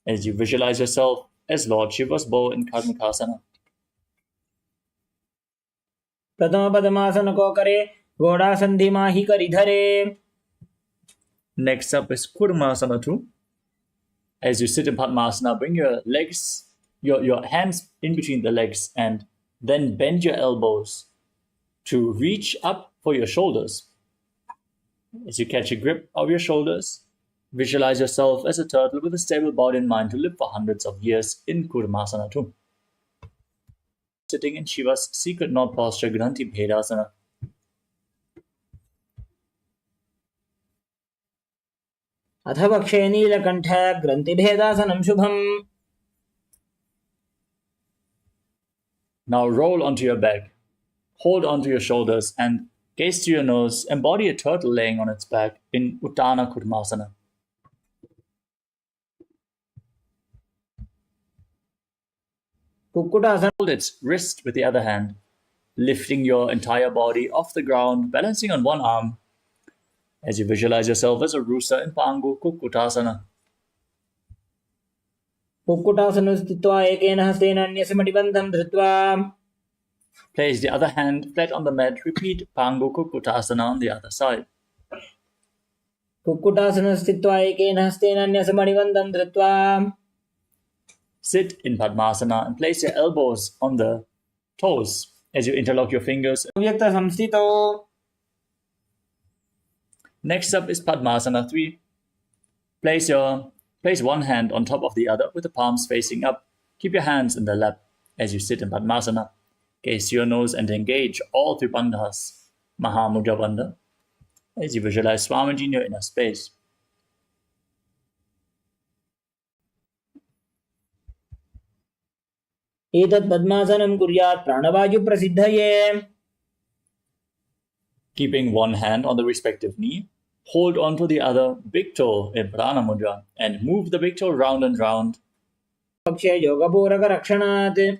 As you visualize yourself as Lord Shiva's bow in Karmukasana. Pratama Padmasana ko kare, godasan dhimahi karidhare. Next up is Kurmasana 2. As you sit in Padmasana, bring your legs, your hands in between the legs and then bend your elbows to reach up for your shoulders. As you catch a grip of your shoulders, visualize yourself as a turtle with a stable body and mind to live for hundreds of years in Kurmasana 2. Sitting in Shiva's secret knot posture, Granthi Bhedasana. अथवक्षे Neelkanth ग्रन्थिभेदासनं Shubham. Now roll onto your back, hold onto your shoulders and gaze to your nose. Embody a turtle laying on its back in Uttana Kurmasana. Kukkutasana. Hold its wrist with the other hand, lifting your entire body off the ground, balancing on one arm. As you visualize yourself as a rooster in Pangu Kukkutasana. Kukkutasana sthitva ekena hastena anyasya madibandham dhritva. Place the other hand flat on the mat. Repeat Pangu Kukkutasana on the other side. Kukkutasana sthitva ekena hastena anyasya madibandham dhritva. Sit in Padmasana and place your elbows on the toes as you interlock your fingers. Avyakta samsthito. Next up is Padmasana 3. Place one hand on top of the other with the palms facing up. Keep your hands in the lap as you sit in Padmasana. Gaze to your nose and engage all three bandhas. Mahamudra Bandha. As you visualize Swamiji in your inner space. Etat Padmasanam kuryat pranavayu prasiddhaye. Keeping one hand on the respective knee, hold on to the other big toe in Prana Mudra and move the big toe round and round. Pakshe yogapuraka rakshanat.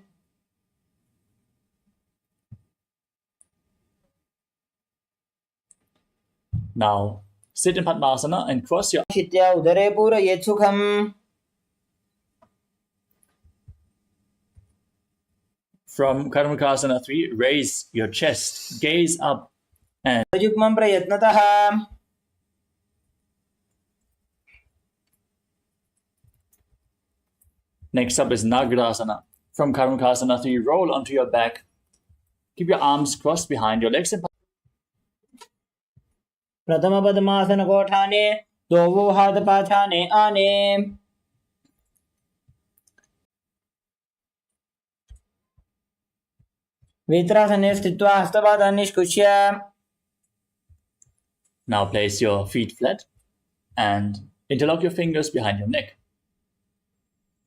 Now, sit in Padmasana and cross your Shitya udare purayet sukham. From Karmakasana 3, raise your chest, gaze up and Yukmam prayatnataha. next up is Nagrasana. From Karmakasana 3, roll onto your back. Keep your arms crossed behind your legs and Pratama Padmasana kothane, dovo hath pachane ane. Vitrasane sthitva hastapadan nishkushya. now place your feet flat and interlock your fingers behind your neck.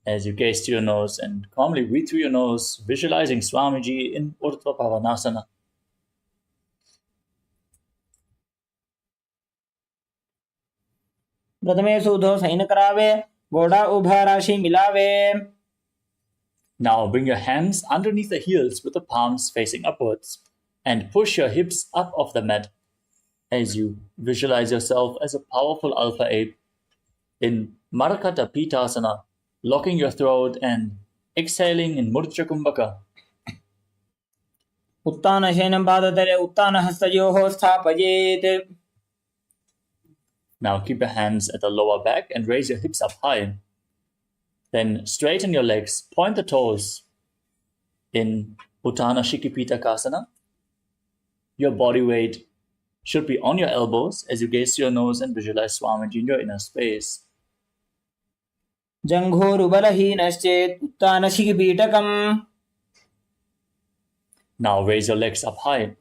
As you gaze to your nose and calmly breathe through your nose, visualizing Swamiji in Urdhva Pavanasana. प्रथमे सूधो San करावे घोड़ा उभा राशि मिलावे. Now bring your hands underneath the heels with the palms facing upwards and push your hips up off the mat as you visualize yourself as a powerful alpha ape in Marakata Pitasana, locking your throat and exhaling in Murcha Kumbhaka. उत्तान शयनं पादतले उत्तान हस्तयोः स्थापयेत्. Now keep your hands at the lower back and raise your hips up high. Then straighten your legs, point the toes in Uttana Shikipitakasana. Your body weight should be on your elbows as you gaze to your nose and visualize Swamiji in your inner space. जङ्घोरुबलहीनश्चेत् उत्तानशिखिपीठकम्. Now raise your legs up high.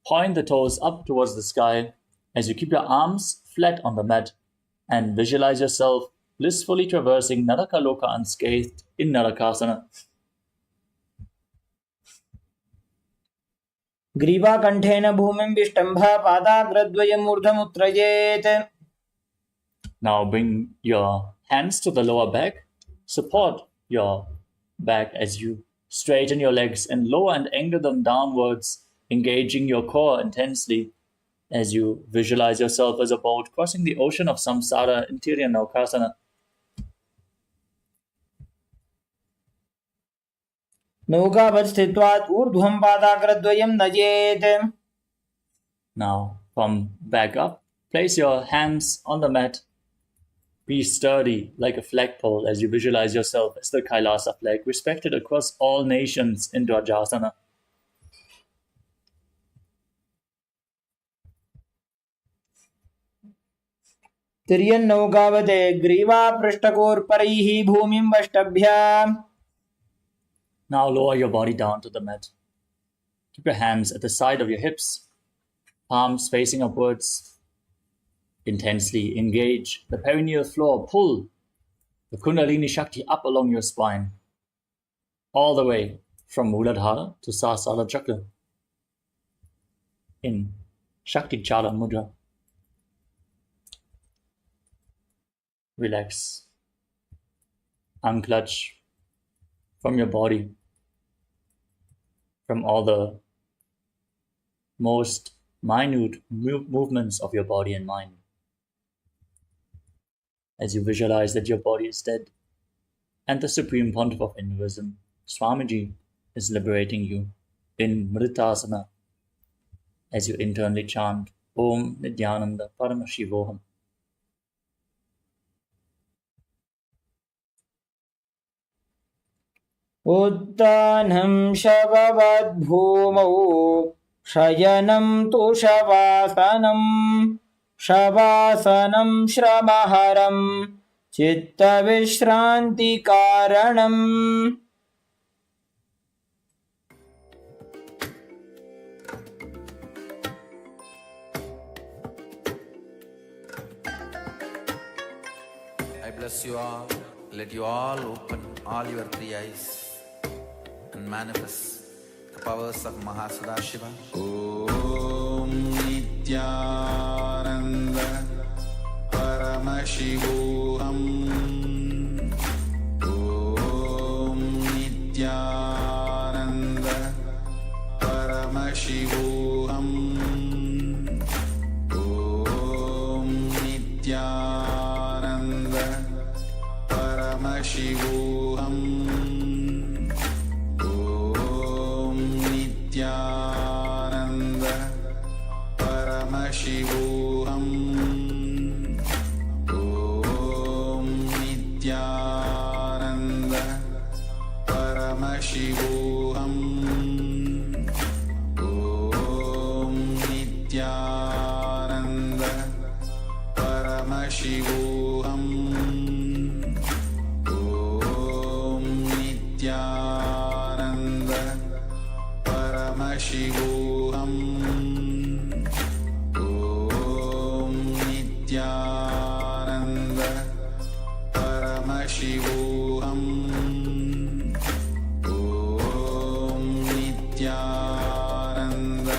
Point the toes up towards the sky as you keep your arms flat on the mat and visualize yourself blissfully traversing Narakaloka unscathed in Narakasana. ग्रीवाकण्ठेन भूमिं विष्टम्भ पादाग्रद्वयम् ऊर्ध्वमुत्त्रयेत्. Now bring your hands to the lower back. Support your back as you straighten your legs and lower and angle them downwards, engaging your core intensely as you visualize yourself as a boat crossing the ocean of samsara in Tirya Naukasana. नौकावत् स्थित्वात् ऊर्ध्वं पादाग्रद्वयं नयेत्. Now come back up. Place your hands on the mat. Be sturdy like a flagpole as you visualize yourself as the Kailasa flag, respected across all nations in Dvajasana. तिर्यन्नौकावते ग्रीवा पृष्ठकोर्परैः भूमिं वष्टभ्य. Now lower your body down to the mat. Keep your hands at the side of your hips, palms facing upwards. Intensely engage the perineal floor. Pull the Kundalini Shakti up along your spine, all the way from Muladhara to Sahasrara Chakra in Shakti Chala Mudra. Relax. Unclutch from your body, from all the most minute movements of your body and mind. As you visualize that your body is dead and the Supreme Pontiff of Hinduism, Swamiji, is liberating you in Mritasana as you internally chant Om Nithyananda Paramashivoham. उत्तानं शववद्भूमौ शयनं तु शवासनं. शवासनं श्रमहरं चित्तविश्रान्तिकारणम्. I bless you all. Let you all open all your three eyes and manifest the powers of Sadashiva. Om Nithyananda Paramashivoham. Om Nithyananda Paramashivoham. Om Nithyananda Paramashivoham. Om Nithyananda Paramashivoham. Om Nithyananda Paramashivoham. Om Nithyananda Paramashivoham. Om Nithyananda Paramashivoham. Om Nithyananda Paramashivoham. Nithyananda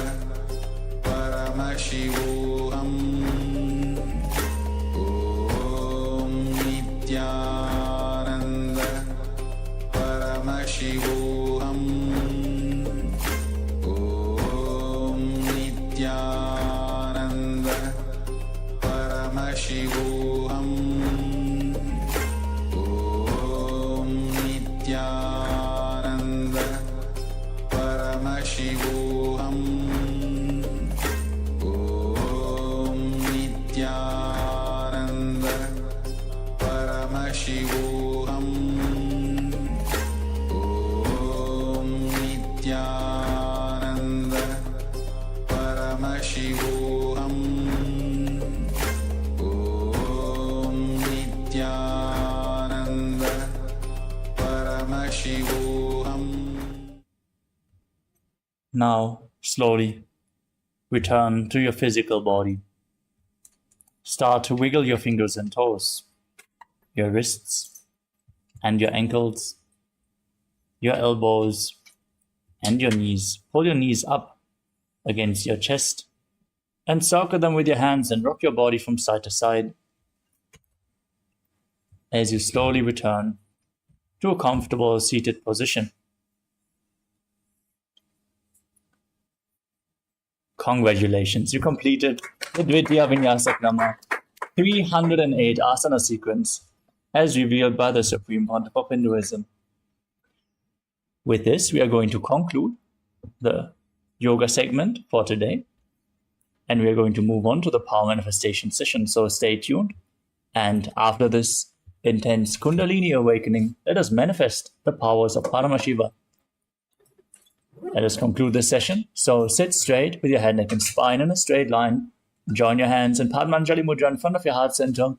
Paramashivoham Om Nithyananda Paramashivoham Om Nithyananda Paramashivoham Om Nithyananda Paramashivoham Om Nithyananda Paramashivoham Om Nithyananda Paramashivoham Om Nithyananda Paramashivoham. Now, slowly, return to your physical body. Start to wiggle your fingers and toes, your wrists and your ankles, your elbows and your knees. Pull your knees up against your chest and circle them with your hands and rock your body from side to side as you slowly return to a comfortable seated position. Congratulations, you completed the Dvitiya Vinyasa Krama 308 asana sequence as revealed by the Supreme Pontiff of Hinduism. With this, we are going to conclude the yoga segment for today, and we are going to move on to the power manifestation session. So stay tuned, and after this intense Kundalini awakening, let us manifest the powers of Paramashiva. Let us conclude this session. So sit straight with your head, neck, and spine in a straight line. Join your hands in Padmanjali Mudra in front of your heart center.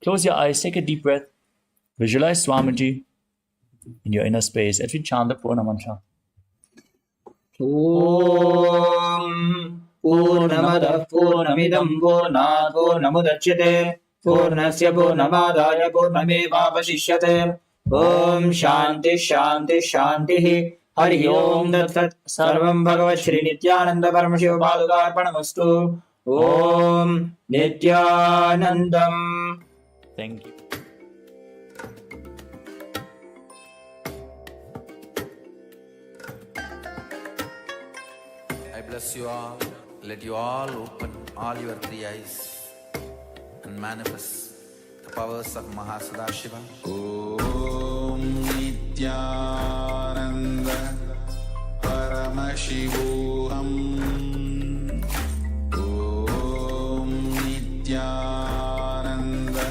Close your eyes, take a deep breath. Visualize Swamiji in your inner space as we chant the Purna Mantra. Om Purnamadah Purnamidam Purnat Purnamudachyate Purnasya Purnamadaya Purnamevavashishyate. Om Shanti Shanti Shanti. Hari Om Tat Sat. Sarvam Bhagavat Shri Nithyananda Paramashiva Padukarpanamastu. Om Nithyanandam. Thank you. I bless you all. Let you all open all your three eyes and manifest the powers of Sadashiva. Om Nithyananda Paramashivoham Om Nithyananda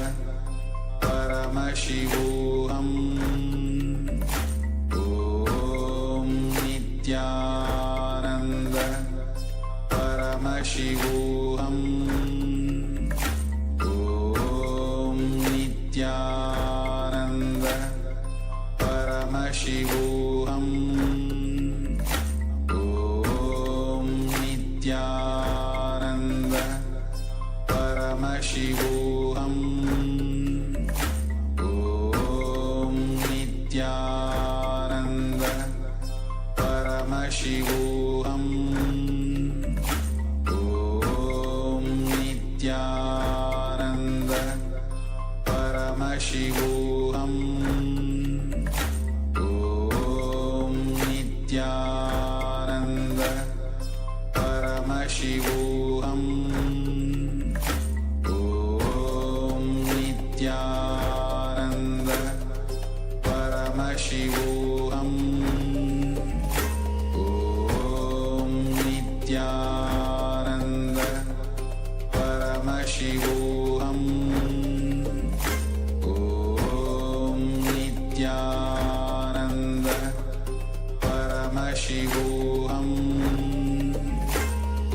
Paramashivoham Om Nithyananda Paramashivoham Om Nithyananda Paramashivoham Om Nithyananda Paramashivoham Om Nithyananda Paramashivoham Om Nithyananda Paramashivoham Om Nithyananda Paramashivoham Om Nithyananda Paramashivoham Om Nithyananda Paramashivoham Om Nithyananda Paramashivoham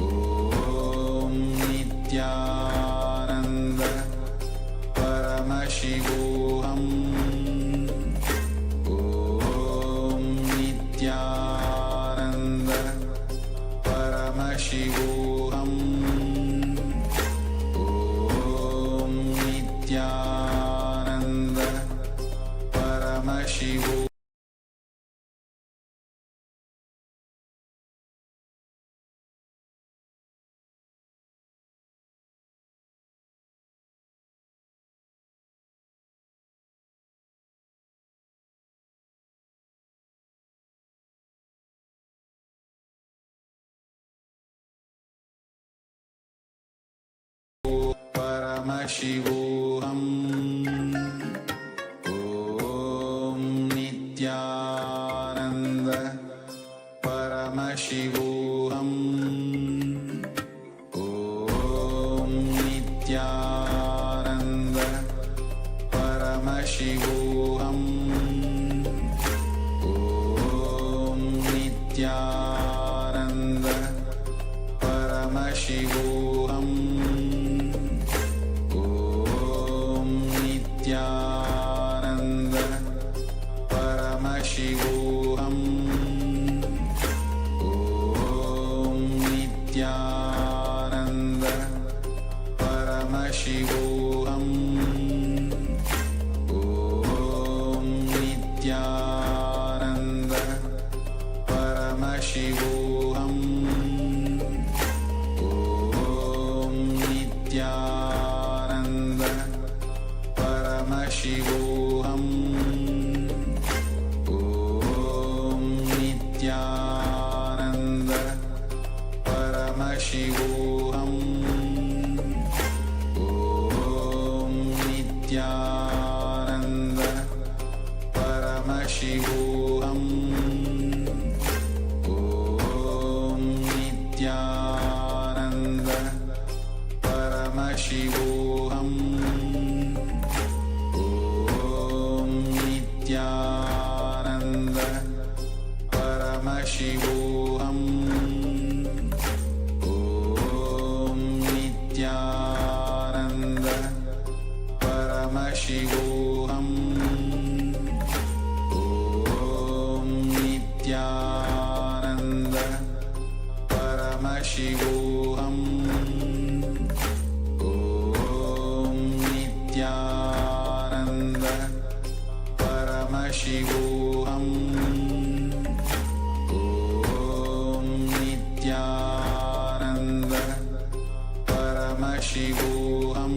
Om Nithyananda Paramashivoham Om Nithyananda Paramashivoham Om Nithyananda Paramashivoham Paramashivoham Om Nithyananda Paramashivoham Om Nithyananda Paramashivoham Om Nithyananda Paramashivoham Om Nithyananda Paramashivoham Om Nithyananda Paramashivoham Om Nithyananda Paramashivoham Om Nithyananda Paramashivoham Om Nithyananda Paramashivoham Om Nithyananda Paramashivoham Om Nithyananda Paramashivoham Om Nithyananda Paramashivoham Om Nithyananda Paramashivoham Om Nithyananda Paramashivoham Om Nithyananda Paramashivoham Om Nithyananda Paramashivoham Om Nithyananda Paramashivoham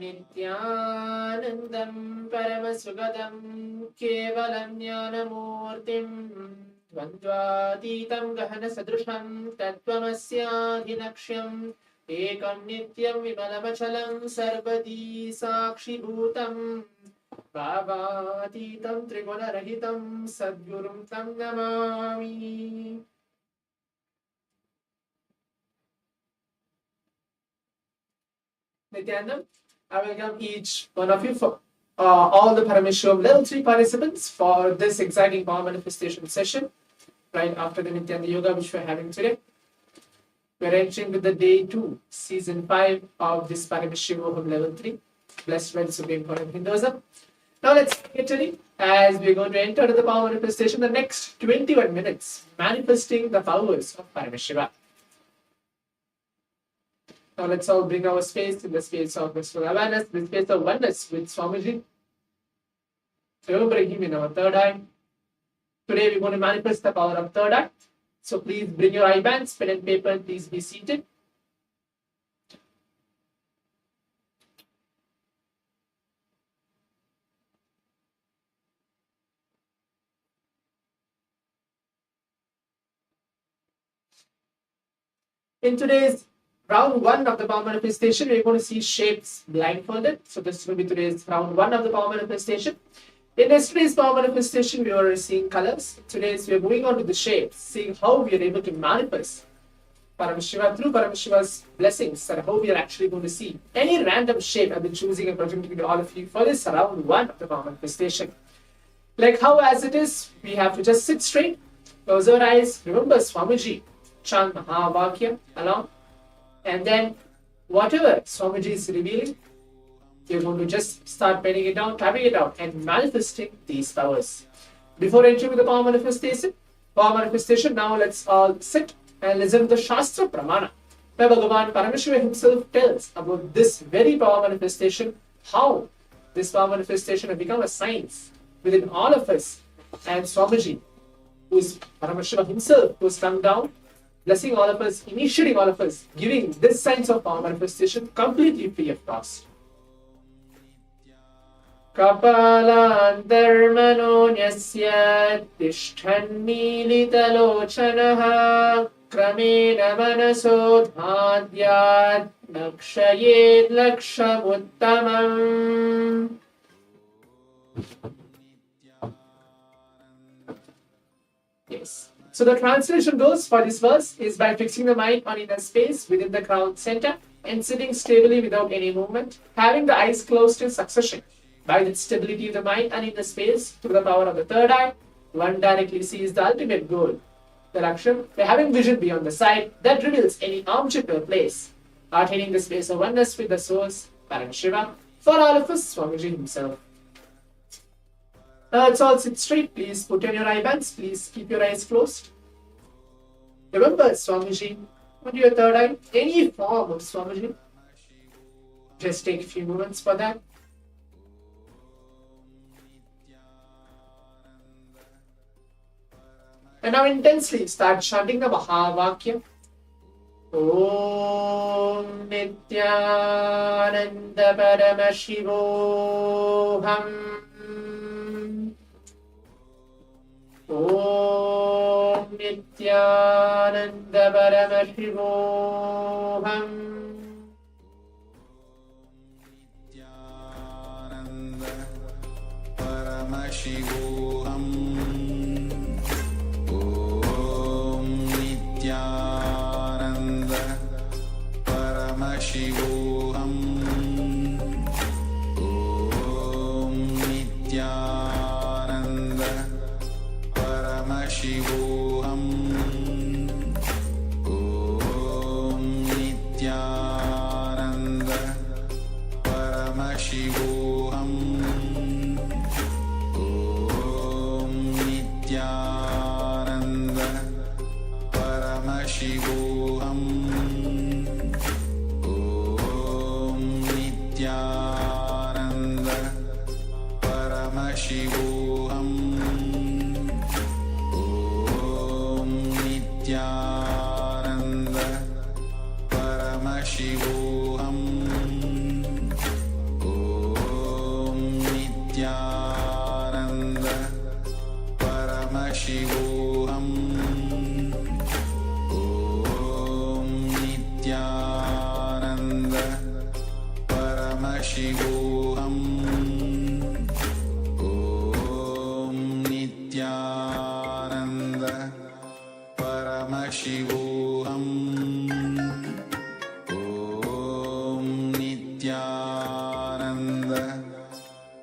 नित्यानन्दं परमसुखदं केवलं ज्ञानमूर्तिं द्वन्द्वातीतं गहनसदृशं तत्त्वमस्याधिलक्ष्यम् एकं नित्यं विमलमचलं सर्वदी साक्षिभूतं भावातीतं त्रिगुणरहितं सद्गुरुं तं Namami. Nithyananda, I welcome each one of you for all the Paramashivoham Level 3 participants for this exciting power manifestation session right after the Nithyananda Yoga which we are having today. We are entering with the day 2, season 5 of this Paramashivoham Level 3, blessed by the Supreme Pontiff of Hinduism. Now let's get ready as we are going to enter the power manifestation the next 21 minutes, manifesting the powers of Paramashiva. Now let's all bring our space in the space of blissful awareness, the space of oneness with Swamiji. Remembering him in our third eye. Today we're going to manifest the power of third eye. So please bring your eye bands, pen and paper, and please be seated. In today's round 1 of the power manifestation, we're going to see shapes blindfolded. So this will be today's round 1 of the power manifestation. In yesterday's power manifestation, we were seeing colors. Today, we are moving on to the shapes, seeing how we are able to manifest Paramashiva through Paramashiva's blessings, and how we are actually going to see any random shape I've been choosing and projecting to all of you for this round 1 of the power manifestation. Like how as it is, we have to just sit straight, close our eyes, remember Swamiji, chant Mahavakya along. And then, whatever Swamiji is revealing, you're going to just start penning it down, tapping it out, and manifesting these powers. Before entering the power manifestation, now let's all sit and listen to the Shastra Pramana, where Bhagavan Paramashivam himself tells about this very power manifestation, how this power manifestation has become a science within all of us. And Swamiji, who is Paramashivam himself, who has come down, blessing all of us, initiating all of us, giving this science of power manifestation completely free of cost. Kapalantarmanonyasya tishthanmilitalochanaha kramena manasodhadyat lakshayet lakshamuttamam. Yes. So the translation goes for this verse is by fixing the mind on inner space within the crown center and sitting stably without any movement, having the eyes closed in succession. By the stability of the mind and inner space, through the power of the third eye, one directly sees the ultimate goal, the Laksham, by having vision beyond the sight that reveals any object or place, attaining the space of oneness with the source, Paramashiva, for all of us, Swamiji himself. Now let's all sit straight, please put on your eye bands, please keep your eyes closed. Remember Swamiji, on your third eye, any form of Swamiji. Just take a few moments for that. And now intensely start chanting the Mahavakya. Om Nithyananda Paramashivoham. Om Nithyananda Paramashivoham. Nithyananda Paramashivoham. Om Nithyananda Paramashivoham. Om Nithyananda Paramashivoham. Om Nithyananda Paramashivoham. Om Nithyananda Paramashivoham. Om Nithyananda Paramashivoham. Om Nithyananda Paramashivoham. Nithyananda Paramashivoham Om Nithyananda Paramashivoham Om Nithyananda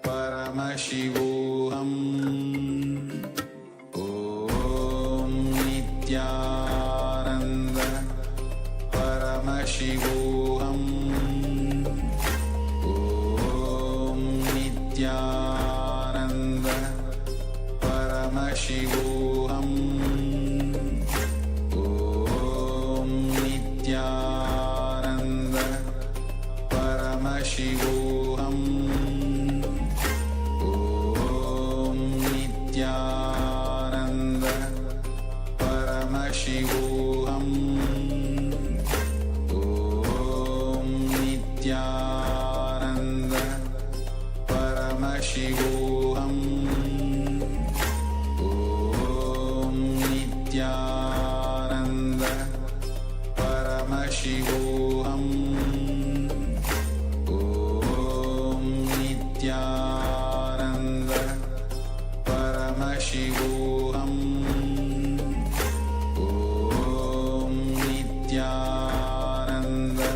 Paramashivoham Om Nithyananda Paramashivoham Om Nithyananda Paramashivoham Om Nithyananda Paramashivoham Om Nithyananda Paramashivoham Om Nithyananda Paramashivoham Om Nithyananda Paramashivoham Om Nithyananda Paramashivoham Om Nithyananda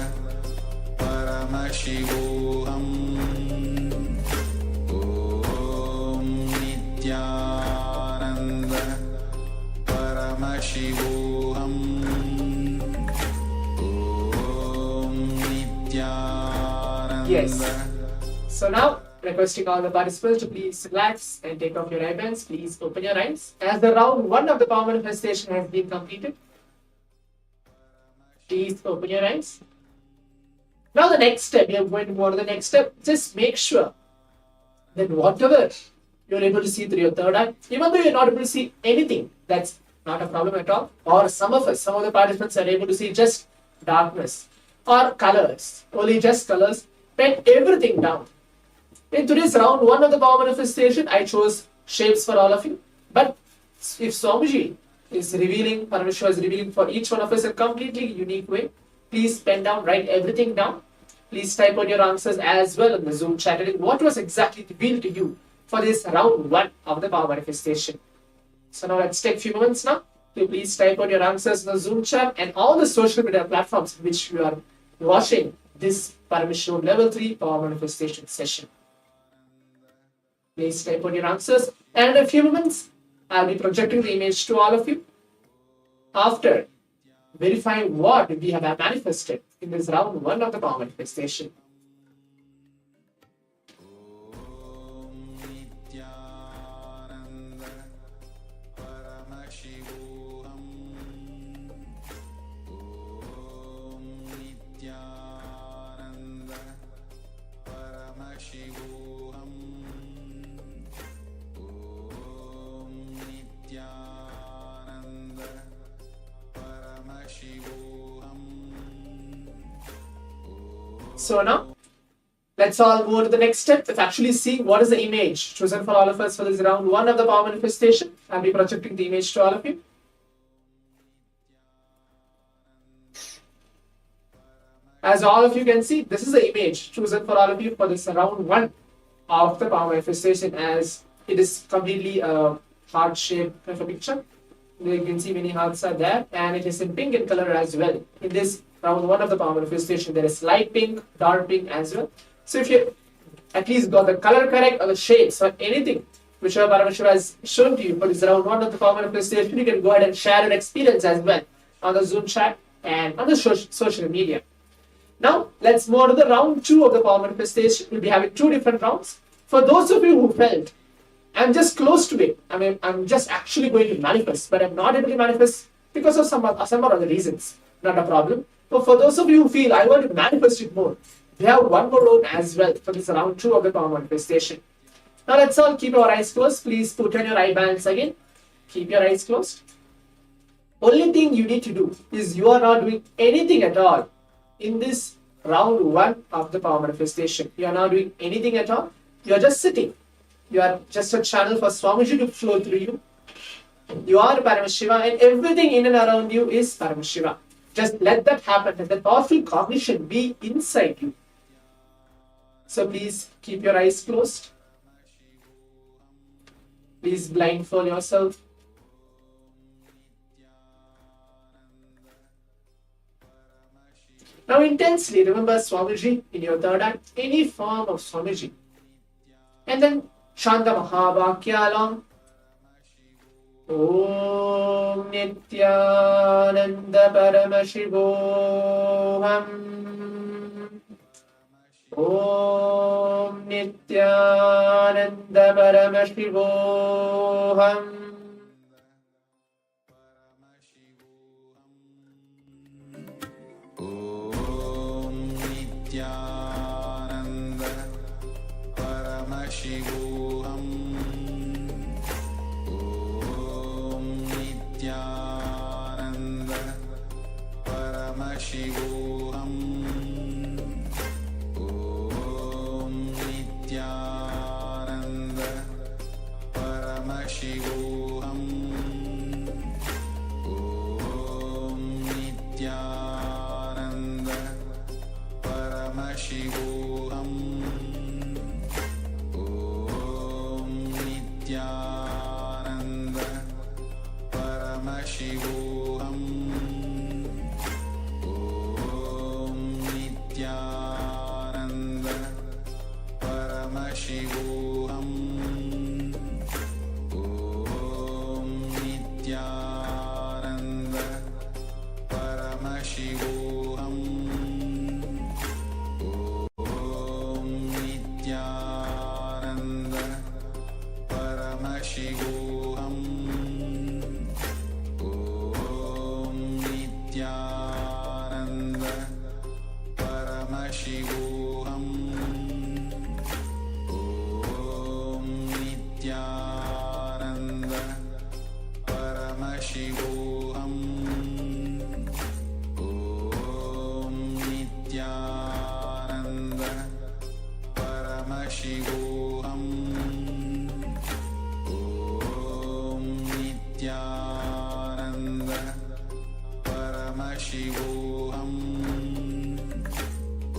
Paramashivoham Om Nithyananda Paramashivoham Om Nithyananda. Yes. So now, requesting all the participants to please relax and take off your ribbons. Please open your eyes. As the round 1 of the power manifestation has been completed, please open your eyes. Now the next step, we are going to go on to the next step. Just make sure that whatever you're able to see through your third eye, even though you're not able to see anything, that's not a problem at all. Or some of the participants are able to see just darkness or colors, only just colors. Pen everything down. In today's round 1 of the power manifestation, I chose shapes for all of you. But if Swamiji is revealing, Paramashiva is revealing for each one of us in a completely unique way, please pen down, write everything down. Please type on your answers as well in the Zoom chat. What was exactly revealed to you for this round 1 of the power manifestation? So now let's take a few moments now to please type on your answers in the Zoom chat and all the social media platforms in which you are watching this Paramashivoham Level 3 power manifestation session. Please type on your answers, and in a few moments I'll be projecting the image to all of you after verifying what we have manifested in this round 1 of the power manifestation. Om Nithyananda Paramashivoham Om Nithyananda Paramashivoham Om Nithyananda Paramashivoham. So now, let's all go to the next step. Let's actually see what is the image chosen for all of us for this round 1 of the power manifestation. I'll be projecting the image to all of you. As all of you can see, this is the image chosen for all of you for this round 1 of the power manifestation, as it is completely a heart shape of a picture. You can see many hearts are there, and it is in pink in color as well. In this round 1 of the power manifestation, there is light pink, dark pink as well. So if you at least got the color correct or the shapes or anything which our Paramashiva has shown to you for this round 1 of the power manifestation, you can go ahead and share your experience as well on the Zoom chat and on the social media. Now let's move on to the round 2 of the power manifestation. We'll be having 2 different rounds. For those of you who felt, I'm just close to it, I'm just actually going to manifest, but I'm not able to manifest because of some other reasons, not a problem. But for those of you who feel, I want to manifest it more, we have one more round as well for this round 2 of the power manifestation. Now let's all keep our eyes closed. Please put on your eye bands again. Keep your eyes closed. Only thing you need to do is you are not doing anything at all in this round 1 of the power manifestation. You are not doing anything at all. You are just sitting. You are just a channel for Swamiji to flow through you. You are Paramashiva, and everything in and around you is Paramashiva. Just let that happen. Let that powerful cognition be inside you. So please keep your eyes closed. Please blindfold yourself. Now intensely remember Swamiji in your third eye, any form of Swamiji. And then Shanta Mahavakya along. Om Nithyananda Paramashivoham. Om Nithyananda Paramashivoham. Om Nithyananda Paramashivoham. Om Nithyananda Paramashivoham. Om Nithyananda Paramashivoham. Om Nithyananda Paramashivoham. Om Nithyananda Paramashivoham. Om Nithyananda Paramashivoham. Om Nithyananda Paramashivoham. Om Nithyananda Paramashivoham. Om Nithyananda Paramashivoham. Om Nithyananda Paramashivoham. Om Nithyananda Paramashivoham. Om Nithyananda Paramashivoham.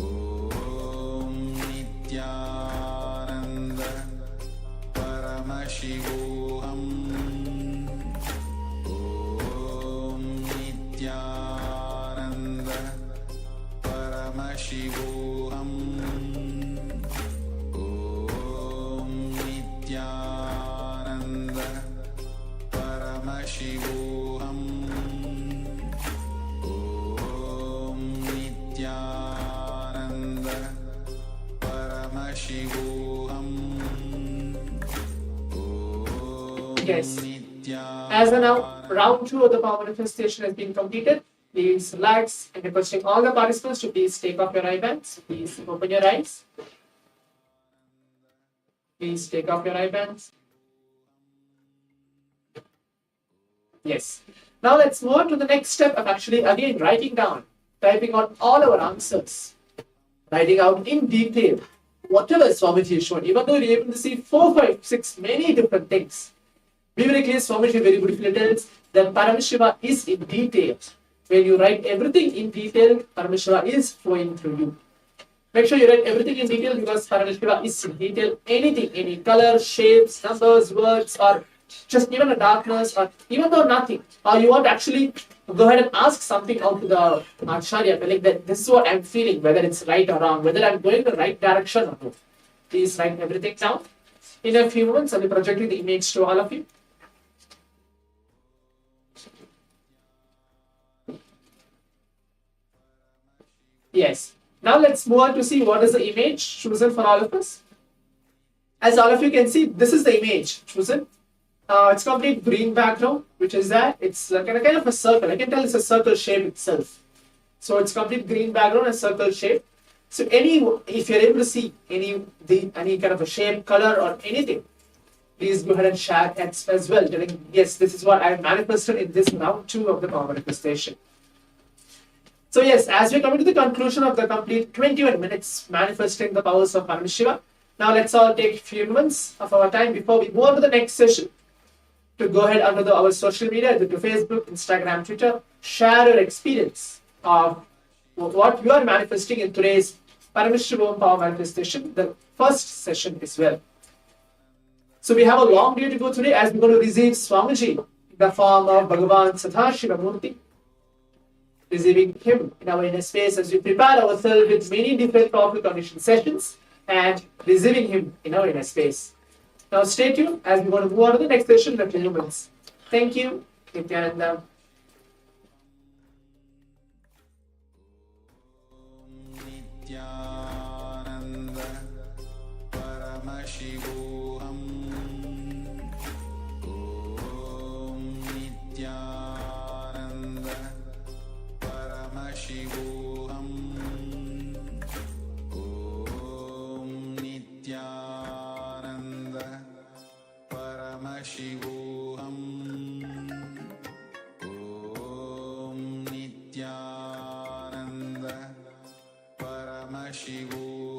Om Nithyananda Paramashivoham. Om Nithyananda Paramashivoham. Om Nithyananda Paramashivoham. Om Nithyananda Paramashivoham. Yes. As of now, round 2 of the power manifestation has been completed. Please relax and requesting all the participants to please take off your eye bands. Please open your eyes. Please take off your eye bands. Yes. Now let's move on to the next step of actually again writing down, typing out all our answers, writing out in detail whatever Swamiji has shown. Even though you're able to see 4, 5, 6 many different things, be very clear. Swamiji very beautifully tells that Paramashiva is in detail. When you write everything in detail, Paramashiva is flowing through you. Make sure you write everything in detail because Paramashiva is in detail. Anything, any color, shapes, numbers, words, or just even a darkness, or even though nothing, or you want to actually go ahead and ask something out to the Acharya, like that, this is what I'm feeling, whether it's right or wrong, whether I'm going the right direction or not. Please write everything down. In a few moments, I'll be projecting the image to all of you. Yes. Now let's move on to see what is the image chosen for all of us. As all of you can see, this is the image chosen. It's complete green background, which is that it's like a kind of a circle. I can tell it's a circle shape itself. So it's complete green background and circle shape. So if you're able to see any kind of a shape, color, or anything, please go ahead and share it as well. Telling yes, this is what I manifested in this round 2 of the power manifestation. So yes, as we're coming to the conclusion of the complete 21 minutes manifesting the powers of Paramashiva, now let's all take a few moments of our time before we move on to the next session to go ahead under our social media, to Facebook, Instagram, Twitter, share your experience of what you are manifesting in today's Paramashivoham Power Manifestation, the first session as well. So we have a long day to go today as we're going to receive Swamiji in the form of Bhagavan Sadashiva Murthy. Receiving him in our inner space as we prepare ourselves with many different powerful condition sessions and receiving him in our inner space. Now stay tuned as we're going to move on to the next session in a few moments. Thank you, Nithyananda. Nithyananda Paramashivoham Om Nithyananda Paramashivoham Om Nithyananda Paramashivoham Om Nithyananda Paramashivoham